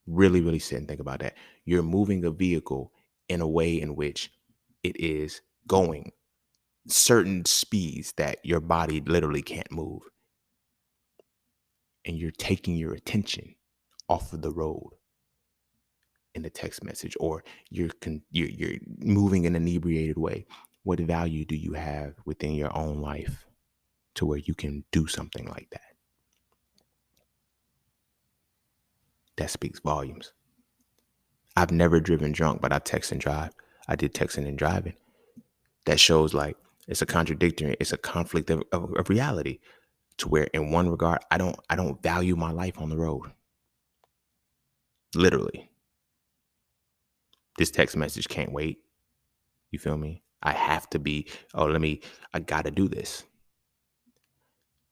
Really, really sit and think about that. You're moving a vehicle in a way in which it is going certain speeds that your body literally can't move. And you're taking your attention off of the road in the text message, or you're moving in an inebriated way. What value do you have within your own life to where you can do something like that? That speaks volumes. I've never driven drunk, but I text and drive. I did texting and driving. That shows like it's a contradictory, it's a conflict of reality, to where in one regard, I don't value my life on the road. Literally. This text message can't wait. You feel me? I have to be, I gotta do this.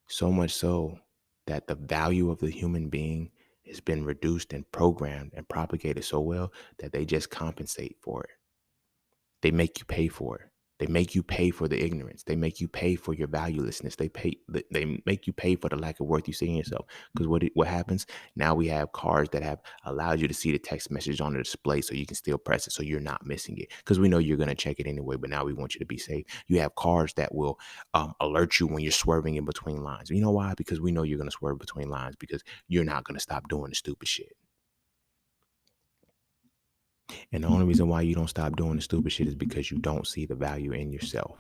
So much so that the value of the human being has been reduced and programmed and propagated so well that they just compensate for it. They make you pay for it. They make you pay for the ignorance. They make you pay for your valuelessness. They make you pay for the lack of worth you see in yourself. Because what happens now? We have cars that have allowed you to see the text message on the display, so you can still press it, so you're not missing it. Because we know you're gonna check it anyway, but now we want you to be safe. You have cars that will alert you when you're swerving in between lines. You know why? Because we know you're gonna swerve between lines because you're not gonna stop doing the stupid shit. And the only reason why you don't stop doing the stupid shit is because you don't see the value in yourself.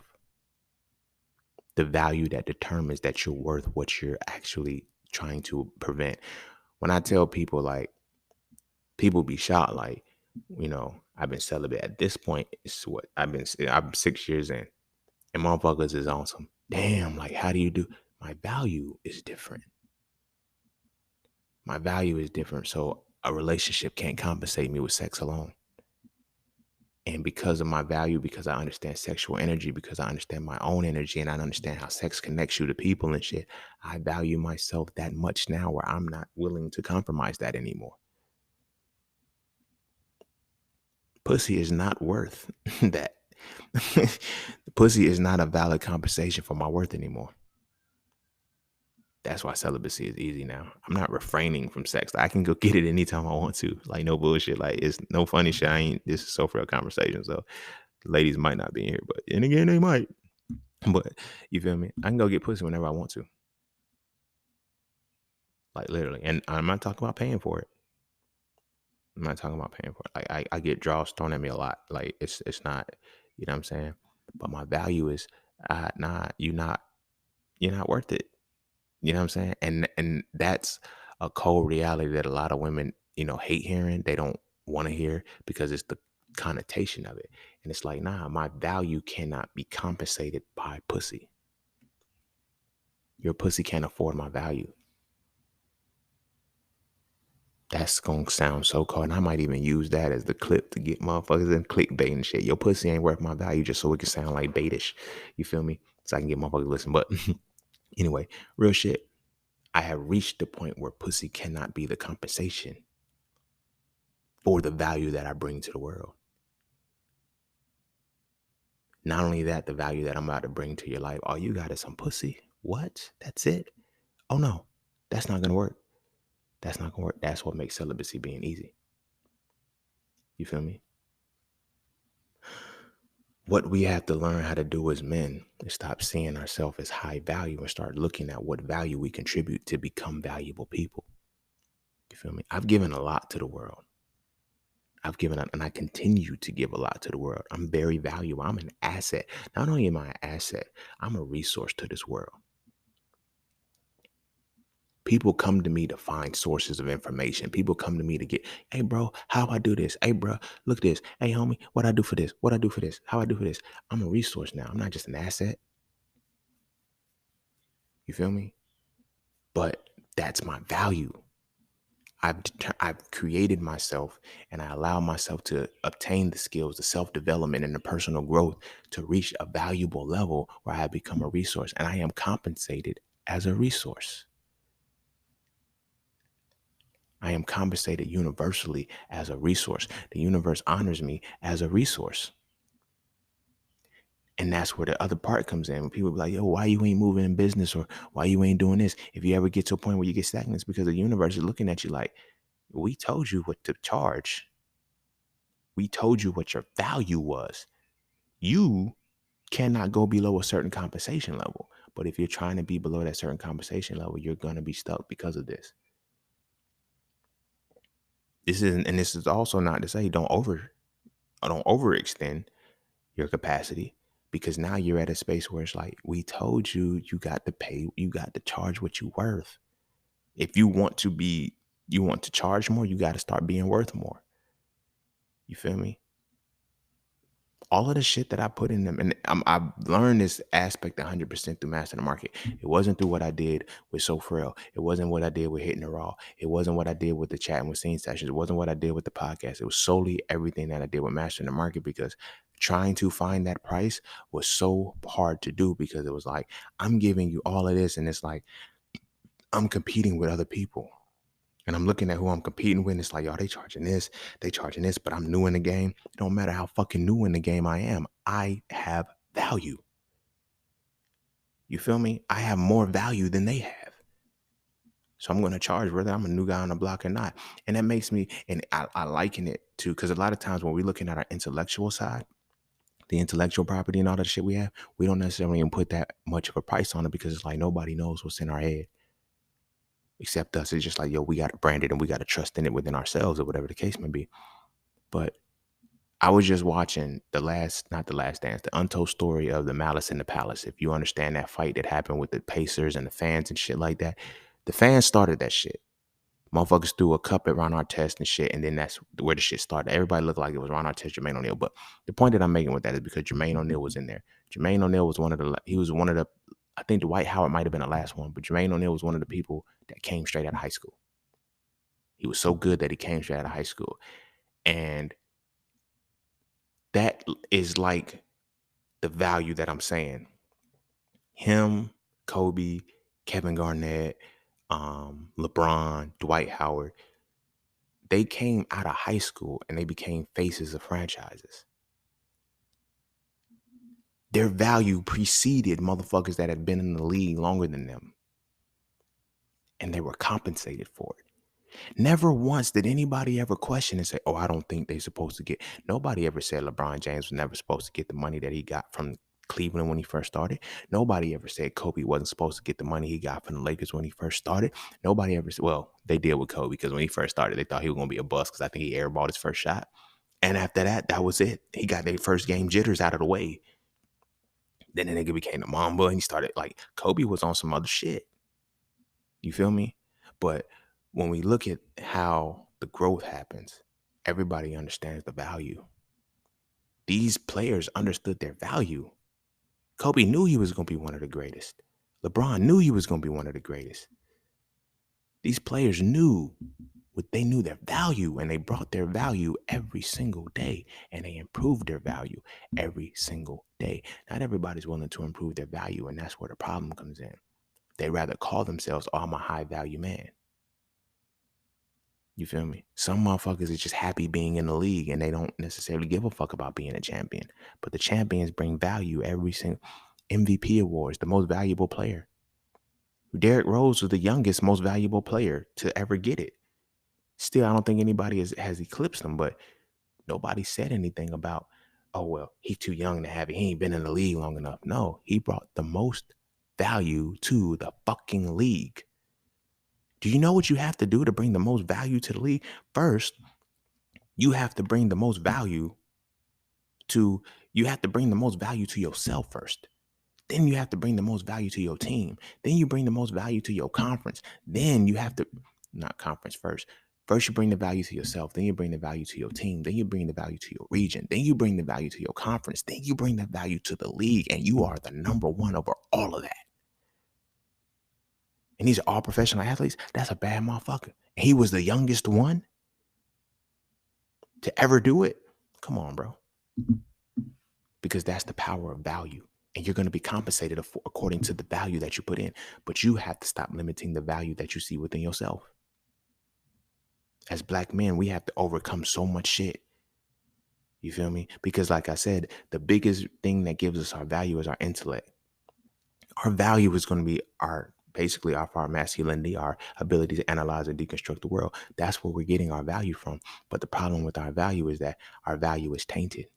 The value that determines that you're worth what you're actually trying to prevent. When I tell people, like, people be shocked, like, I've been celibate at this point. It's what I'm 6 years in, and motherfuckers is on some damn. Like, how do you do? My value is different. My value is different. So a relationship can't compensate me with sex alone. And because of my value, because I understand sexual energy, because I understand my own energy, and I understand how sex connects you to people and shit, I value myself that much now where I'm not willing to compromise that anymore. Pussy is not worth that. Pussy is not a valid compensation for my worth anymore. That's why celibacy is easy now. I'm not refraining from sex. I can go get it anytime I want to. Like, no bullshit. Like, it's no funny shit. This is so real conversation. So ladies might not be here, but and again, they might. But you feel me? I can go get pussy whenever I want to. Like, literally. And I'm not talking about paying for it. I'm not talking about paying for it. Like, I get draws thrown at me a lot. Like, it's not, you know what I'm saying? But my value is you're not worth it. You know what I'm saying? And that's a cold reality that a lot of women, hate hearing. They don't want to hear because it's the connotation of it. And it's like, nah, my value cannot be compensated by pussy. Your pussy can't afford my value. That's gonna sound so cold. And I might even use that as the clip to get motherfuckers in clickbait and shit. Your pussy ain't worth my value just so it can sound like baitish. You feel me? So I can get motherfuckers to listen. But anyway, real shit. I have reached the point where pussy cannot be the compensation for the value that I bring to the world. Not only that, the value that I'm about to bring to your life. All you got is some pussy. What? That's it? Oh no, that's not gonna work. That's not gonna work. That's what makes celibacy being easy. You feel me? What we have to learn how to do as men is stop seeing ourselves as high value and start looking at what value we contribute to become valuable people. You feel me? I've given a lot to the world. I've given up and I continue to give a lot to the world. I'm very valuable. I'm an asset. Not only am I an asset, I'm a resource to this world. People come to me to find sources of information. People come to me to get, hey, bro, how I do this? Hey, bro, look this. Hey, homie, what I do for this? What I do for this? How I do for this? I'm a resource now. I'm not just an asset. You feel me? But that's my value. I've created myself and I allow myself to obtain the skills, the self-development and the personal growth to reach a valuable level where I have become a resource and I am compensated as a resource. I am compensated universally as a resource. The universe honors me as a resource. And that's where the other part comes in. When people be like, yo, why you ain't moving in business or why you ain't doing this? If you ever get to a point where you get stagnant, it's because the universe is looking at you like, we told you what to charge. We told you what your value was. You cannot go below a certain compensation level. But if you're trying to be below that certain compensation level, you're going to be stuck because of this. This is also not to say don't overextend your capacity, because now you're at a space where it's like, we told you, you got to pay, you got to charge what you worth. If you want to charge more, you got to start being worth more. You feel me? All of the shit that I put in them, and I've learned this aspect 100% through Master the Market. It wasn't through what I did with Frail. It wasn't what I did with Hitting the Raw. It wasn't what I did with the chatting with Scene Sessions. It wasn't what I did with the podcast. It was solely everything that I did with Master the Market, because trying to find that price was so hard to do, because it was like, I'm giving you all of this, and it's like, I'm competing with other people. And I'm looking at who I'm competing with. And it's like, y'all, they charging this, but I'm new in the game. It don't matter how fucking new in the game I am. I have value. You feel me? I have more value than they have. So I'm going to charge whether I'm a new guy on the block or not. And that makes me, and I liken it to, because a lot of times when we're looking at our intellectual side, the intellectual property and all that shit we have, we don't necessarily even put that much of a price on it, because it's like nobody knows what's in our head except us. It's just like, yo, we got to brand it and we got to trust in it within ourselves, or whatever the case may be. But I was just watching not the last dance, the untold story of the Malice in the Palace. If you understand that fight that happened with the Pacers and the fans and shit like that, the fans started that shit. Motherfuckers threw a cup at Ron Artest and shit, and then that's where the shit started. Everybody looked like it was Ron Artest, Jermaine O'Neal. But the point that I'm making with that is because Jermaine O'Neal was in there. Jermaine O'Neal was one of the, I think Dwight Howard might have been the last one, but Jermaine O'Neal was one of the people that came straight out of high school. He was so good that he came straight out of high school. And that is like the value that I'm saying. Him, Kobe, Kevin Garnett, LeBron, Dwight Howard, they came out of high school and they became faces of franchises. Their value preceded motherfuckers that had been in the league longer than them. And they were compensated for it. Never once did anybody ever question and say, oh, I don't think they're supposed to get. Nobody ever said LeBron James was never supposed to get the money that he got from Cleveland when he first started. Nobody ever said Kobe wasn't supposed to get the money he got from the Lakers when he first started. Nobody ever said, well, they did with Kobe, because when he first started, they thought he was going to be a bust, because I think he airballed his first shot. And after that, that was it. He got their first game jitters out of the way. Then the nigga became the Mamba and he started, like, Kobe was on some other shit. You feel me? But when we look at how the growth happens, everybody understands the value. These players understood their value. Kobe knew he was going to be one of the greatest. LeBron knew he was going to be one of the greatest. These players knew they knew their value, and they brought their value every single day, and they improved their value every single day. Not everybody's willing to improve their value, and that's where the problem comes in. They rather call themselves, oh, I'm a high value man. You feel me? Some motherfuckers is just happy being in the league and they don't necessarily give a fuck about being a champion. But the champions bring value every single MVP awards, the most valuable player. Derrick Rose was the youngest, most valuable player to ever get it. Still, I don't think anybody has eclipsed him, but nobody said anything about oh, well, he's too young to have it. He ain't been in the league long enough. No, he brought the most value to the fucking league. Do you know what you have to do to bring the most value to the league? First, you have to bring the most value to yourself first. Then you have to bring the most value to your team. Then you bring the most value to your conference. Then you have to, not conference first. First, you bring the value to yourself. Then you bring the value to your team. Then you bring the value to your region. Then you bring the value to your conference. Then you bring the value to the league. And you are the number one over all of that. And these are all professional athletes. That's a bad motherfucker. And he was the youngest one to ever do it. Come on, bro. Because that's the power of value. And you're going to be compensated according to the value that you put in. But you have to stop limiting the value that you see within yourself. As Black men, we have to overcome so much shit. You feel me? Because like I said, the biggest thing that gives us our value is our intellect. Our value is going to be our masculinity, our ability to analyze and deconstruct the world. That's where we're getting our value from. But the problem with our value is that our value is tainted.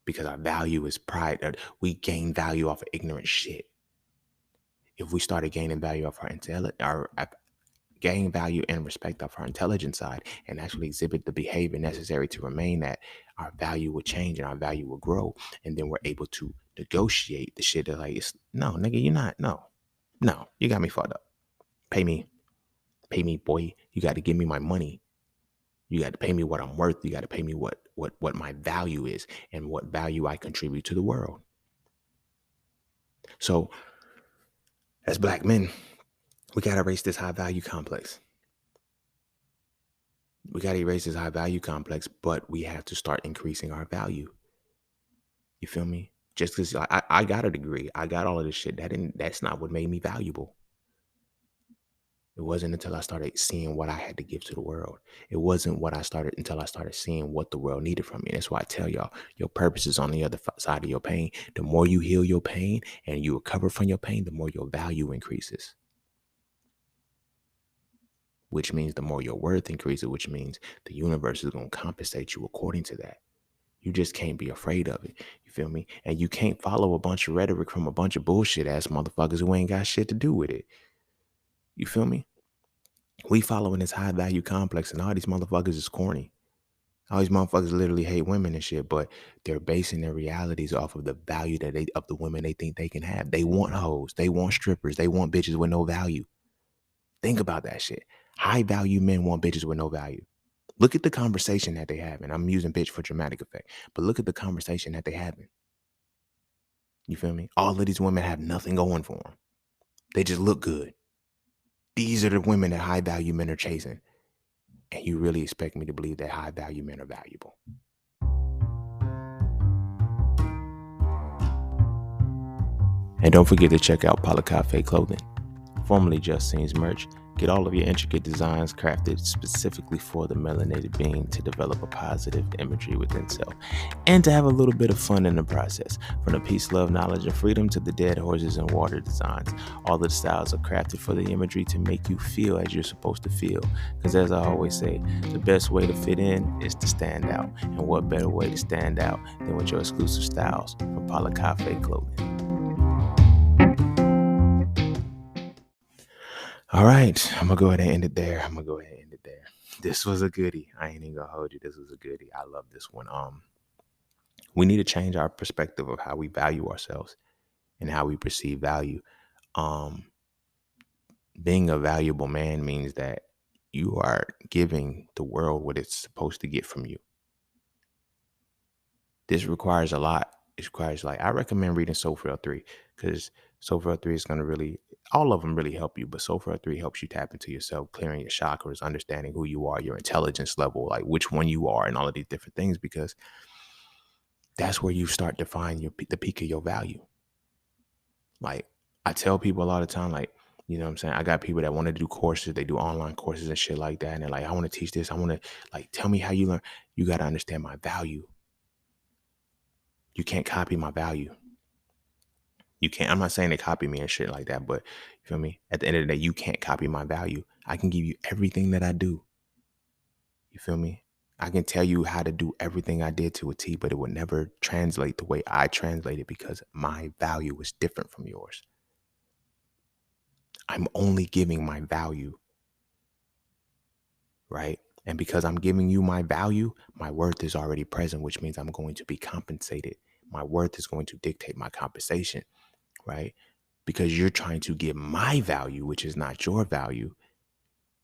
Because our value is pride. We gain value off of ignorant shit. If we started gaining value off gain value and respect off our intelligence side and actually exhibit the behavior necessary to remain that, our value would change and our value will grow. And then we're able to negotiate the shit that like, no, nigga, you're not. No, you got me fucked up. Pay me, boy. You got to give me my money. You got to pay me what I'm worth. You got to pay me what my value is and what value I contribute to the world. So as Black men, we got to erase this high value complex. But we have to start increasing our value. You feel me? Just because I got a degree, I got all of this shit. That's not what made me valuable. It wasn't until I started seeing what I had to give to the world. It wasn't until I started seeing what the world needed from me. And that's why I tell y'all, your purpose is on the other side of your pain. The more you heal your pain and you recover from your pain, the more your value increases. Which means the more your worth increases, which means the universe is going to compensate you according to that. You just can't be afraid of it. You feel me? And you can't follow a bunch of rhetoric from a bunch of bullshit ass motherfuckers who ain't got shit to do with it. You feel me? We following this high value complex and all these motherfuckers is corny. All these motherfuckers literally hate women and shit, but they're basing their realities off of the value of the women they think they can have. They want hoes. They want strippers. They want bitches with no value. Think about that shit. High value men want bitches with no value. Look at the conversation that they have. And I'm using bitch for dramatic effect, but look at the conversation that they having. You feel me? All of these women have nothing going for them. They just look good. These are the women that high value men are chasing. And you really expect me to believe that high value men are valuable? And don't forget to check out Cafe Clothing, formerly Just Scenes merch. Get all of your intricate designs crafted specifically for the melanated being to develop a positive imagery within self and to have a little bit of fun in the process. From the peace, love, knowledge, and freedom to the dead horses and water designs, all of the styles are crafted for the imagery to make you feel as you're supposed to feel. Because as I always say, the best way to fit in is to stand out. And what better way to stand out than with your exclusive styles from Cafe Clothing. All right, I'm gonna go ahead and end it there. This was a goodie. I ain't even gonna hold you. This was a goodie. I love this one. We need to change our perspective of how we value ourselves and how we perceive value. Being a valuable man means that you are giving the world what it's supposed to get from you. This requires a lot. It requires, I recommend reading Frail 3 because Frail 3 is going to really, all of them really help you, but Frail 3 helps you tap into yourself, clearing your chakras, understanding who you are, your intelligence level, like which one you are and all of these different things, because that's where you start defining the peak of your value. Like I tell people a lot of time, you know what I'm saying? I got people that want to do courses. They do online courses and shit like that. And they're like, I want to teach this. I want to tell me how you learn. You got to understand my value. You can't copy my value. You can't. I'm not saying they copy me and shit like that, but you feel me? At the end of the day, you can't copy my value. I can give you everything that I do. You feel me? I can tell you how to do everything I did to a T, but it would never translate the way I translate it because my value is different from yours. I'm only giving my value, right? And because I'm giving you my value, my worth is already present, which means I'm going to be compensated. My worth is going to dictate my compensation, right? Because you're trying to get my value, which is not your value.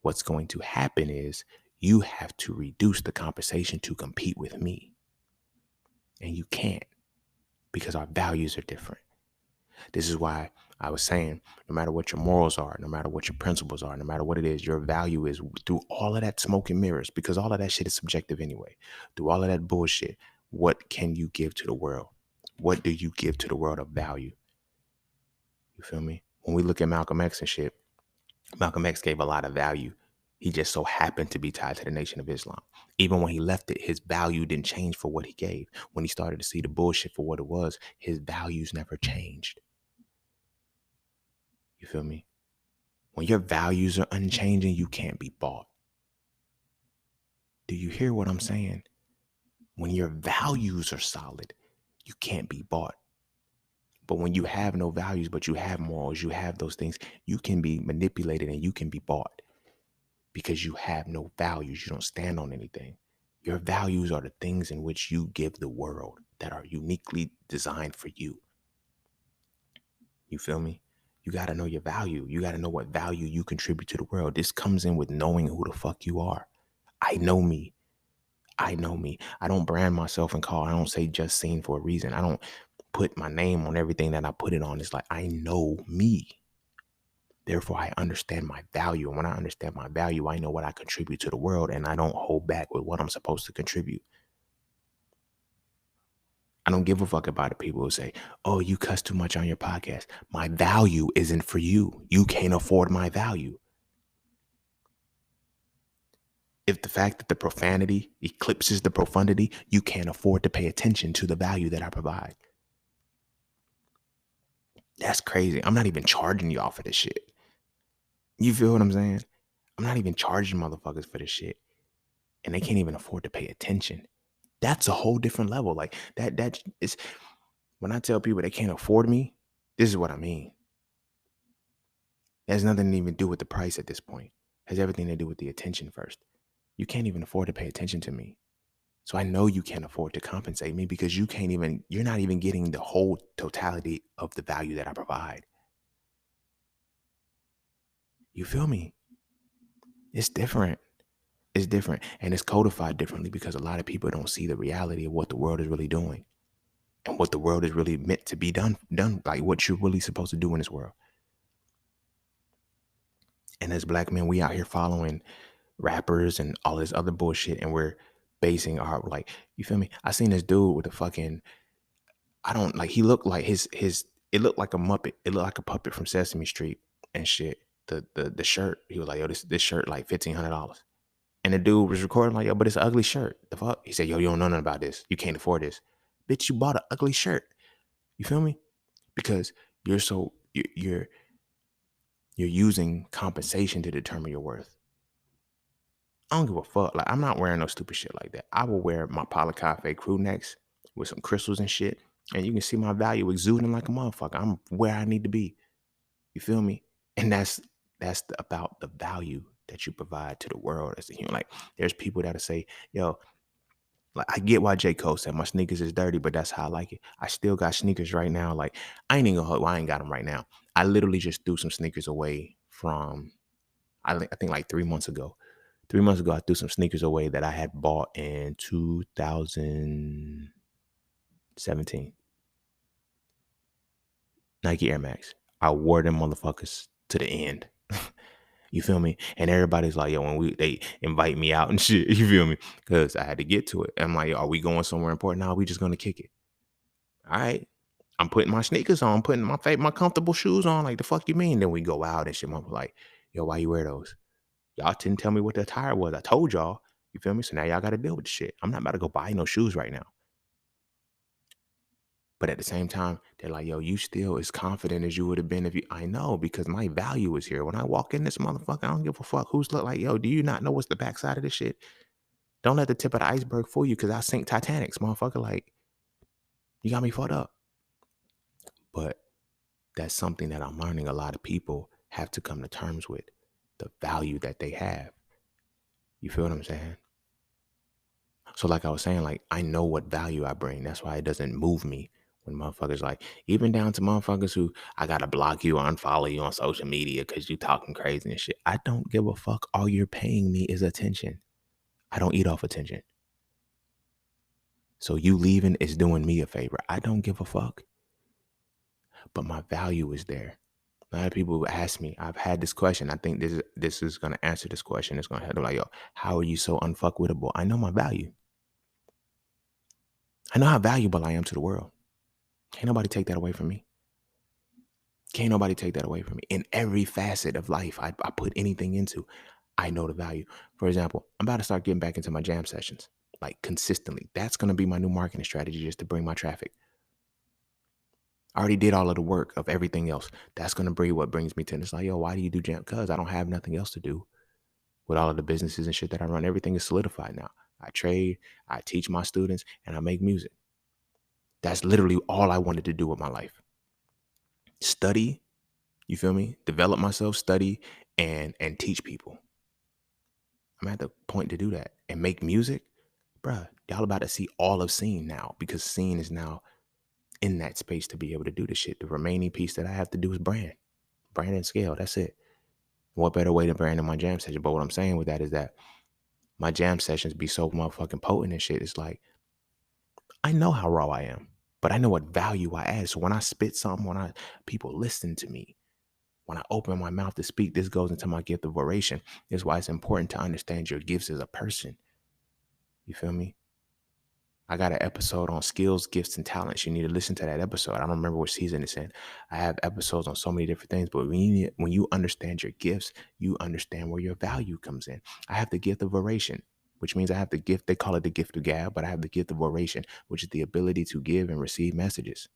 What's going to happen is you have to reduce the compensation to compete with me. And you can't because our values are different. This is why I was saying, no matter what your morals are, no matter what your principles are, no matter what it is, your value is through all of that smoke and mirrors, because all of that shit is subjective anyway. Through all of that bullshit, what can you give to the world? What do you give to the world of value? You feel me? When we look at Malcolm X and shit, Malcolm X gave a lot of value. He just so happened to be tied to the Nation of Islam. Even when he left it, his value didn't change for what he gave. When he started to see the bullshit for what it was, his values never changed. You feel me? When your values are unchanging, you can't be bought. Do you hear what I'm saying? When your values are solid, you can't be bought. But when you have no values, but you have morals, you have those things, you can be manipulated and you can be bought because you have no values. You don't stand on anything. Your values are the things in which you give the world that are uniquely designed for you. You feel me? You got to know your value. You got to know what value you contribute to the world. This comes in with knowing who the fuck you are. I know me. I know me. I don't brand myself and call. I don't say just seen for a reason. I don't put my name on everything that I put it on. It's like, I know me. Therefore, I understand my value. And when I understand my value, I know what I contribute to the world and I don't hold back with what I'm supposed to contribute. I don't give a fuck about the people who say, oh, you cuss too much on your podcast. My value isn't for you. You can't afford my value. If the fact that the profanity eclipses the profundity, you can't afford to pay attention to the value that I provide. That's crazy. I'm not even charging y'all for this shit. You feel what I'm saying? I'm not even charging motherfuckers for this shit. And they can't even afford to pay attention. That's a whole different level. Like that is when I tell people they can't afford me, this is what I mean. It has nothing to even do with the price at this point. It has everything to do with the attention first. You can't even afford to pay attention to me. So I know you can't afford to compensate me because you're not even getting the whole totality of the value that I provide. You feel me? It's different. It's different. And it's codified differently because a lot of people don't see the reality of what the world is really doing and what the world is really meant to be done, like what you're really supposed to do in this world. And as Black men, we out here following rappers and all this other bullshit, and we're basing our, like, you feel me? I seen this dude with a fucking, I don't like, he looked like it looked like a Muppet. It looked like a puppet from Sesame Street and shit. The shirt, he was like, yo, this shirt like $1,500. And the dude was recording like, yo, but it's an ugly shirt. The fuck? He said, yo, you don't know nothing about this. You can't afford this. Bitch, you bought an ugly shirt. You feel me? Because you're using compensation to determine your worth. I don't give a fuck. Like, I'm not wearing no stupid shit like that. I will wear my Palo Cafe crew necks with some crystals and shit. And you can see my value exuding like a motherfucker. I'm where I need to be. You feel me? And that's about the value that you provide to the world as a human. Like, there's people that'll say, yo, like, I get why J. Cole said my sneakers is dirty, but that's how I like it. I still got sneakers right now. Like, I ain't even gonna, well, I ain't got them right now. I literally just threw some sneakers away from, I think like 3 months ago. 3 months ago, I threw some sneakers away that I had bought in 2017. Nike Air Max. I wore them motherfuckers to the end. You feel me? And everybody's like, yo, when they invite me out and shit, you feel me? Because I had to get to it. I'm like, yo, are we going somewhere important? No, we just gonna kick it. All right. I'm putting my sneakers on, putting my comfortable shoes on. Like, the fuck you mean? Then we go out and shit. I'm like, yo, why you wear those? Y'all didn't tell me what the attire was. I told y'all. You feel me? So now y'all got to deal with the shit. I'm not about to go buy no shoes right now. But at the same time, they're like, yo, you still as confident as you would have been if you. I know, because my value is here. When I walk in this motherfucker, I don't give a fuck who's look like, yo, do you not know what's the backside of this shit? Don't let the tip of the iceberg fool you, because I sink Titanics, motherfucker. Like, you got me fucked up. But that's something that I'm learning a lot of people have to come to terms with, the value that they have. You feel what I'm saying? So like I was saying, like, I know what value I bring. That's why it doesn't move me when motherfuckers, like, even down to motherfuckers who I gotta block you or unfollow you on social media because you talking crazy and shit. I don't give a fuck. All you're paying me is attention. I don't eat off attention. So you leaving is doing me a favor. I don't give a fuck. But my value is there. A lot of people ask me, I've had this question. I think this is gonna answer this question. It's gonna have to like, yo, how are you so unfuckwittable? I know my value. I know how valuable I am to the world. Can't nobody take that away from me. Can't nobody take that away from me. In every facet of life I put anything into, I know the value. For example, I'm about to start getting back into my jam sessions, like consistently. That's going to be my new marketing strategy, just to bring my traffic. I already did all of the work of everything else. That's going to be what brings me to this. Like, yo, why do you do jam? Because I don't have nothing else to do with all of the businesses and shit that I run. Everything is solidified now. I trade, I teach my students, and I make music. That's literally all I wanted to do with my life. Study, you feel me? Develop myself, study, and teach people. I'm at the point to do that and make music. Bruh, y'all about to see all of Scene now, because Scene is now in that space to be able to do this shit. The remaining piece that I have to do is brand and scale. That's it. What better way to brand in my jam session? But what I'm saying with that is that my jam sessions be so motherfucking potent and shit. It's like, I know how raw I am, but I know what value I add. So when I spit something, people listen to me. When I open my mouth to speak, this goes into my gift of oration. This is why it's important to understand your gifts as a person. You feel me? I got an episode on skills, gifts, and talents. You need to listen to that episode. I don't remember what season it's in. I have episodes on so many different things, but when you understand your gifts, you understand where your value comes in. I have the gift of oration, which means I have the gift, they call it the gift of gab, but I have the gift of oration, which is the ability to give and receive messages.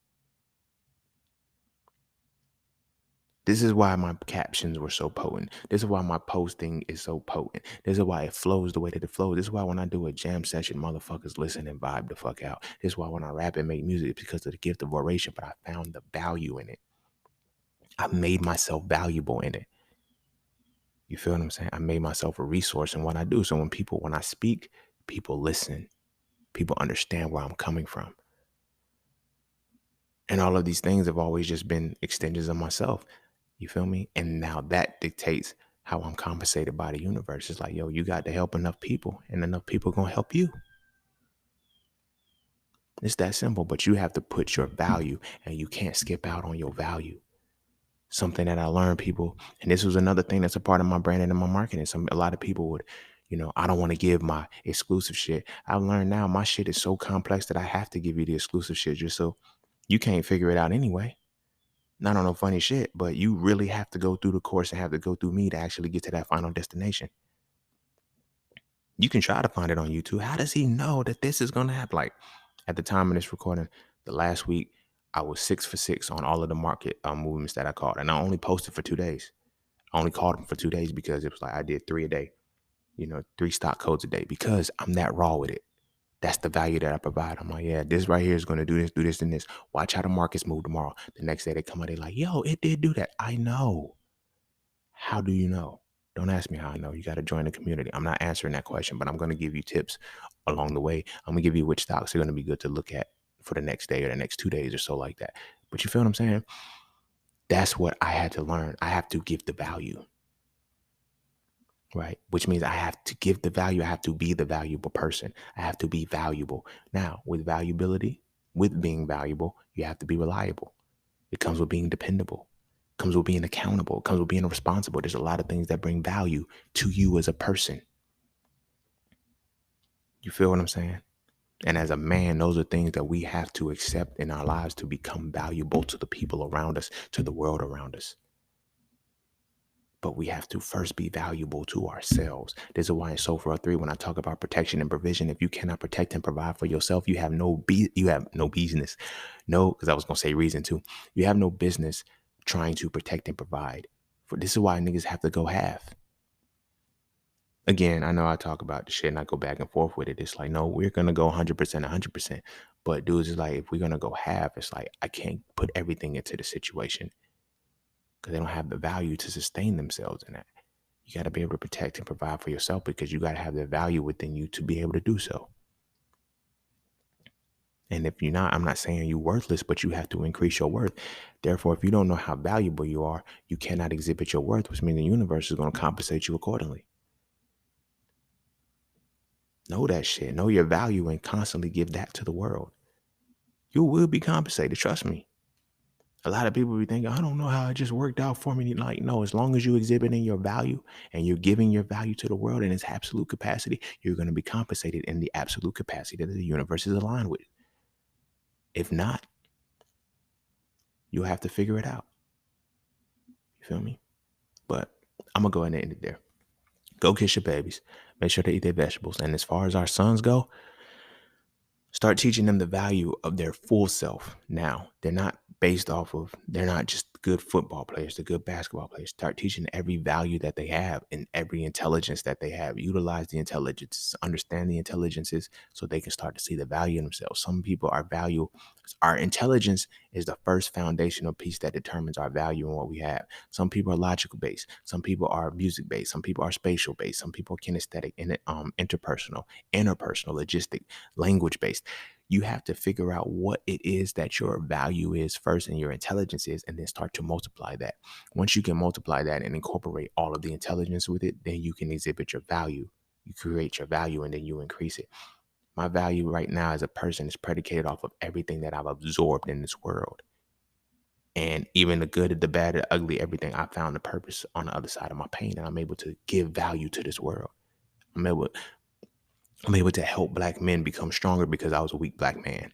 This is why my captions were so potent. This is why my posting is so potent. This is why it flows the way that it flows. This is why when I do a jam session, motherfuckers listen and vibe the fuck out. This is why when I rap and make music, it's because of the gift of oration, but I found the value in it. I made myself valuable in it. You feel what I'm saying? I made myself a resource in what I do. So when I speak, people listen. People understand where I'm coming from. And all of these things have always just been extensions of myself. You feel me? And now that dictates how I'm compensated by the universe. It's like, yo, you got to help enough people, and enough people going to help you. It's that simple, but you have to put your value, and you can't skip out on your value. Something that I learned, people, and this was another thing that's a part of my branding and my marketing. A lot of people would, I don't want to give my exclusive shit. I've learned now my shit is so complex that I have to give you the exclusive shit just so you can't figure it out anyway. Not on no funny shit, but you really have to go through the course and have to go through me to actually get to that final destination. You can try to find it on YouTube. How does he know that this is going to happen? Like, at the time of this recording, the last week, I was 6 for 6 on all of the market movements that I caught. And I only posted for 2 days. I only called them for 2 days because it was like I did 3 a day, 3 stock codes a day, because I'm that raw with it. That's the value that I provide. I'm like, yeah, this right here is going to do this, and this. Watch how the markets move tomorrow. The next day they come out, they like, yo, it did do that. I know. How do you know? Don't ask me how I know. You got to join the community. I'm not answering that question, but I'm going to give you tips along the way. I'm going to give you which stocks are going to be good to look at for the next day or the next 2 days or so, like that. But you feel what I'm saying? That's what I had to learn. I have to give the value. Right? Which means I have to give the value. I have to be the valuable person. I have to be valuable. Now, with valuability, with being valuable, you have to be reliable. It comes with being dependable. It comes with being accountable. It comes with being responsible. There's a lot of things that bring value to you as a person. You feel what I'm saying? And as a man, those are things that we have to accept in our lives to become valuable to the people around us, to the world around us. But we have to first be valuable to ourselves. This is why in Soul 3, when I talk about protection and provision, if you cannot protect and provide for yourself, you have no business. No, because I was going to say reason too. You have no business trying to protect and provide. This is why niggas have to go half. again, I know I talk about the shit and I go back and forth with it. It's like, no, we're gonna go 100%, 100%. But dudes is like, if we're gonna go half, it's like I can't put everything into the situation because they don't have the value to sustain themselves in that. You got to be able to protect and provide for yourself because you got to have the value within you to be able to do so. And if you're not, I'm not saying you're worthless, but you have to increase your worth. Therefore, if you don't know how valuable you are, you cannot exhibit your worth, which means the universe is going to compensate you accordingly. Know that shit. Know your value and constantly give that to the world. You will be compensated. Trust me. A lot of people be thinking, I don't know how it just worked out for me. Like, no, as long as you exhibiting your value and you're giving your value to the world in its absolute capacity, you're going to be compensated in the absolute capacity that the universe is aligned with. If not, you'll have to figure it out. You feel me? But I'm going to go ahead and end it there. Go kiss your babies. Make sure they eat their vegetables. And as far as our sons go, start teaching them the value of their full self now. They're not just good football players, they're good basketball players. Start teaching every value that they have and every intelligence that they have. Utilize the intelligences, understand the intelligences so they can start to see the value in themselves. Some people our intelligence is the first foundational piece that determines our value and what we have. Some people are logical based, some people are music based, some people are spatial based, some people are kinesthetic, interpersonal, logistic, language based. You have to figure out what it is that your value is first and your intelligence is, and then start to multiply that. Once you can multiply that and incorporate all of the intelligence with it, then you can exhibit your value. You create your value and then you increase it. My value right now as a person is predicated off of everything that I've absorbed in this world. And even the good, the bad, the ugly, everything, I found the purpose on the other side of my pain, and I'm able to give value to this world. I'm able to help Black men become stronger because I was a weak Black man.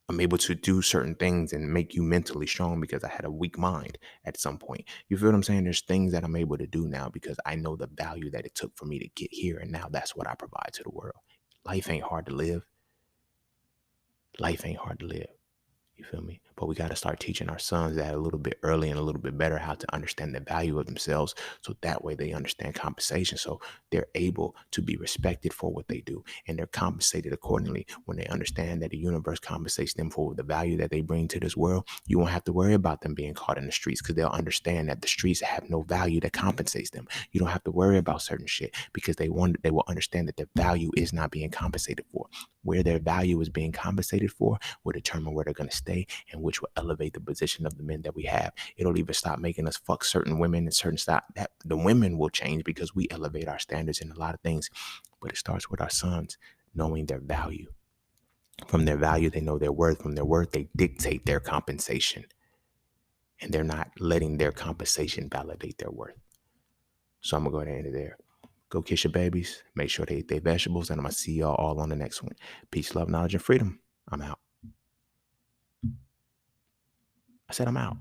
I'm able to do certain things and make you mentally strong because I had a weak mind at some point. You feel what I'm saying? There's things that I'm able to do now because I know the value that it took for me to get here. And now that's what I provide to the world. Life ain't hard to live. Life ain't hard to live. You feel me? But we got to start teaching our sons that a little bit early and a little bit better, how to understand the value of themselves. So that way they understand compensation. So they're able to be respected for what they do. And they're compensated accordingly. When they understand that the universe compensates them for the value that they bring to this world, you won't have to worry about them being caught in the streets because they'll understand that the streets have no value that compensates them. You don't have to worry about certain shit because they will understand that their value is not being compensated for. Where their value is being compensated for will determine where they're going to stay, and which will elevate the position of the men that we have. It'll even stop making us fuck certain women and certain stuff. That the women will change because we elevate our standards in a lot of things. But it starts with our sons knowing their value. From their value, they know their worth. From their worth, they dictate their compensation. And they're not letting their compensation validate their worth. So I'm going to go ahead and end it there. Go kiss your babies. Make sure they eat their vegetables. And I'm going to see y'all all on the next one. Peace, love, knowledge, and freedom. I'm out. I said I'm out.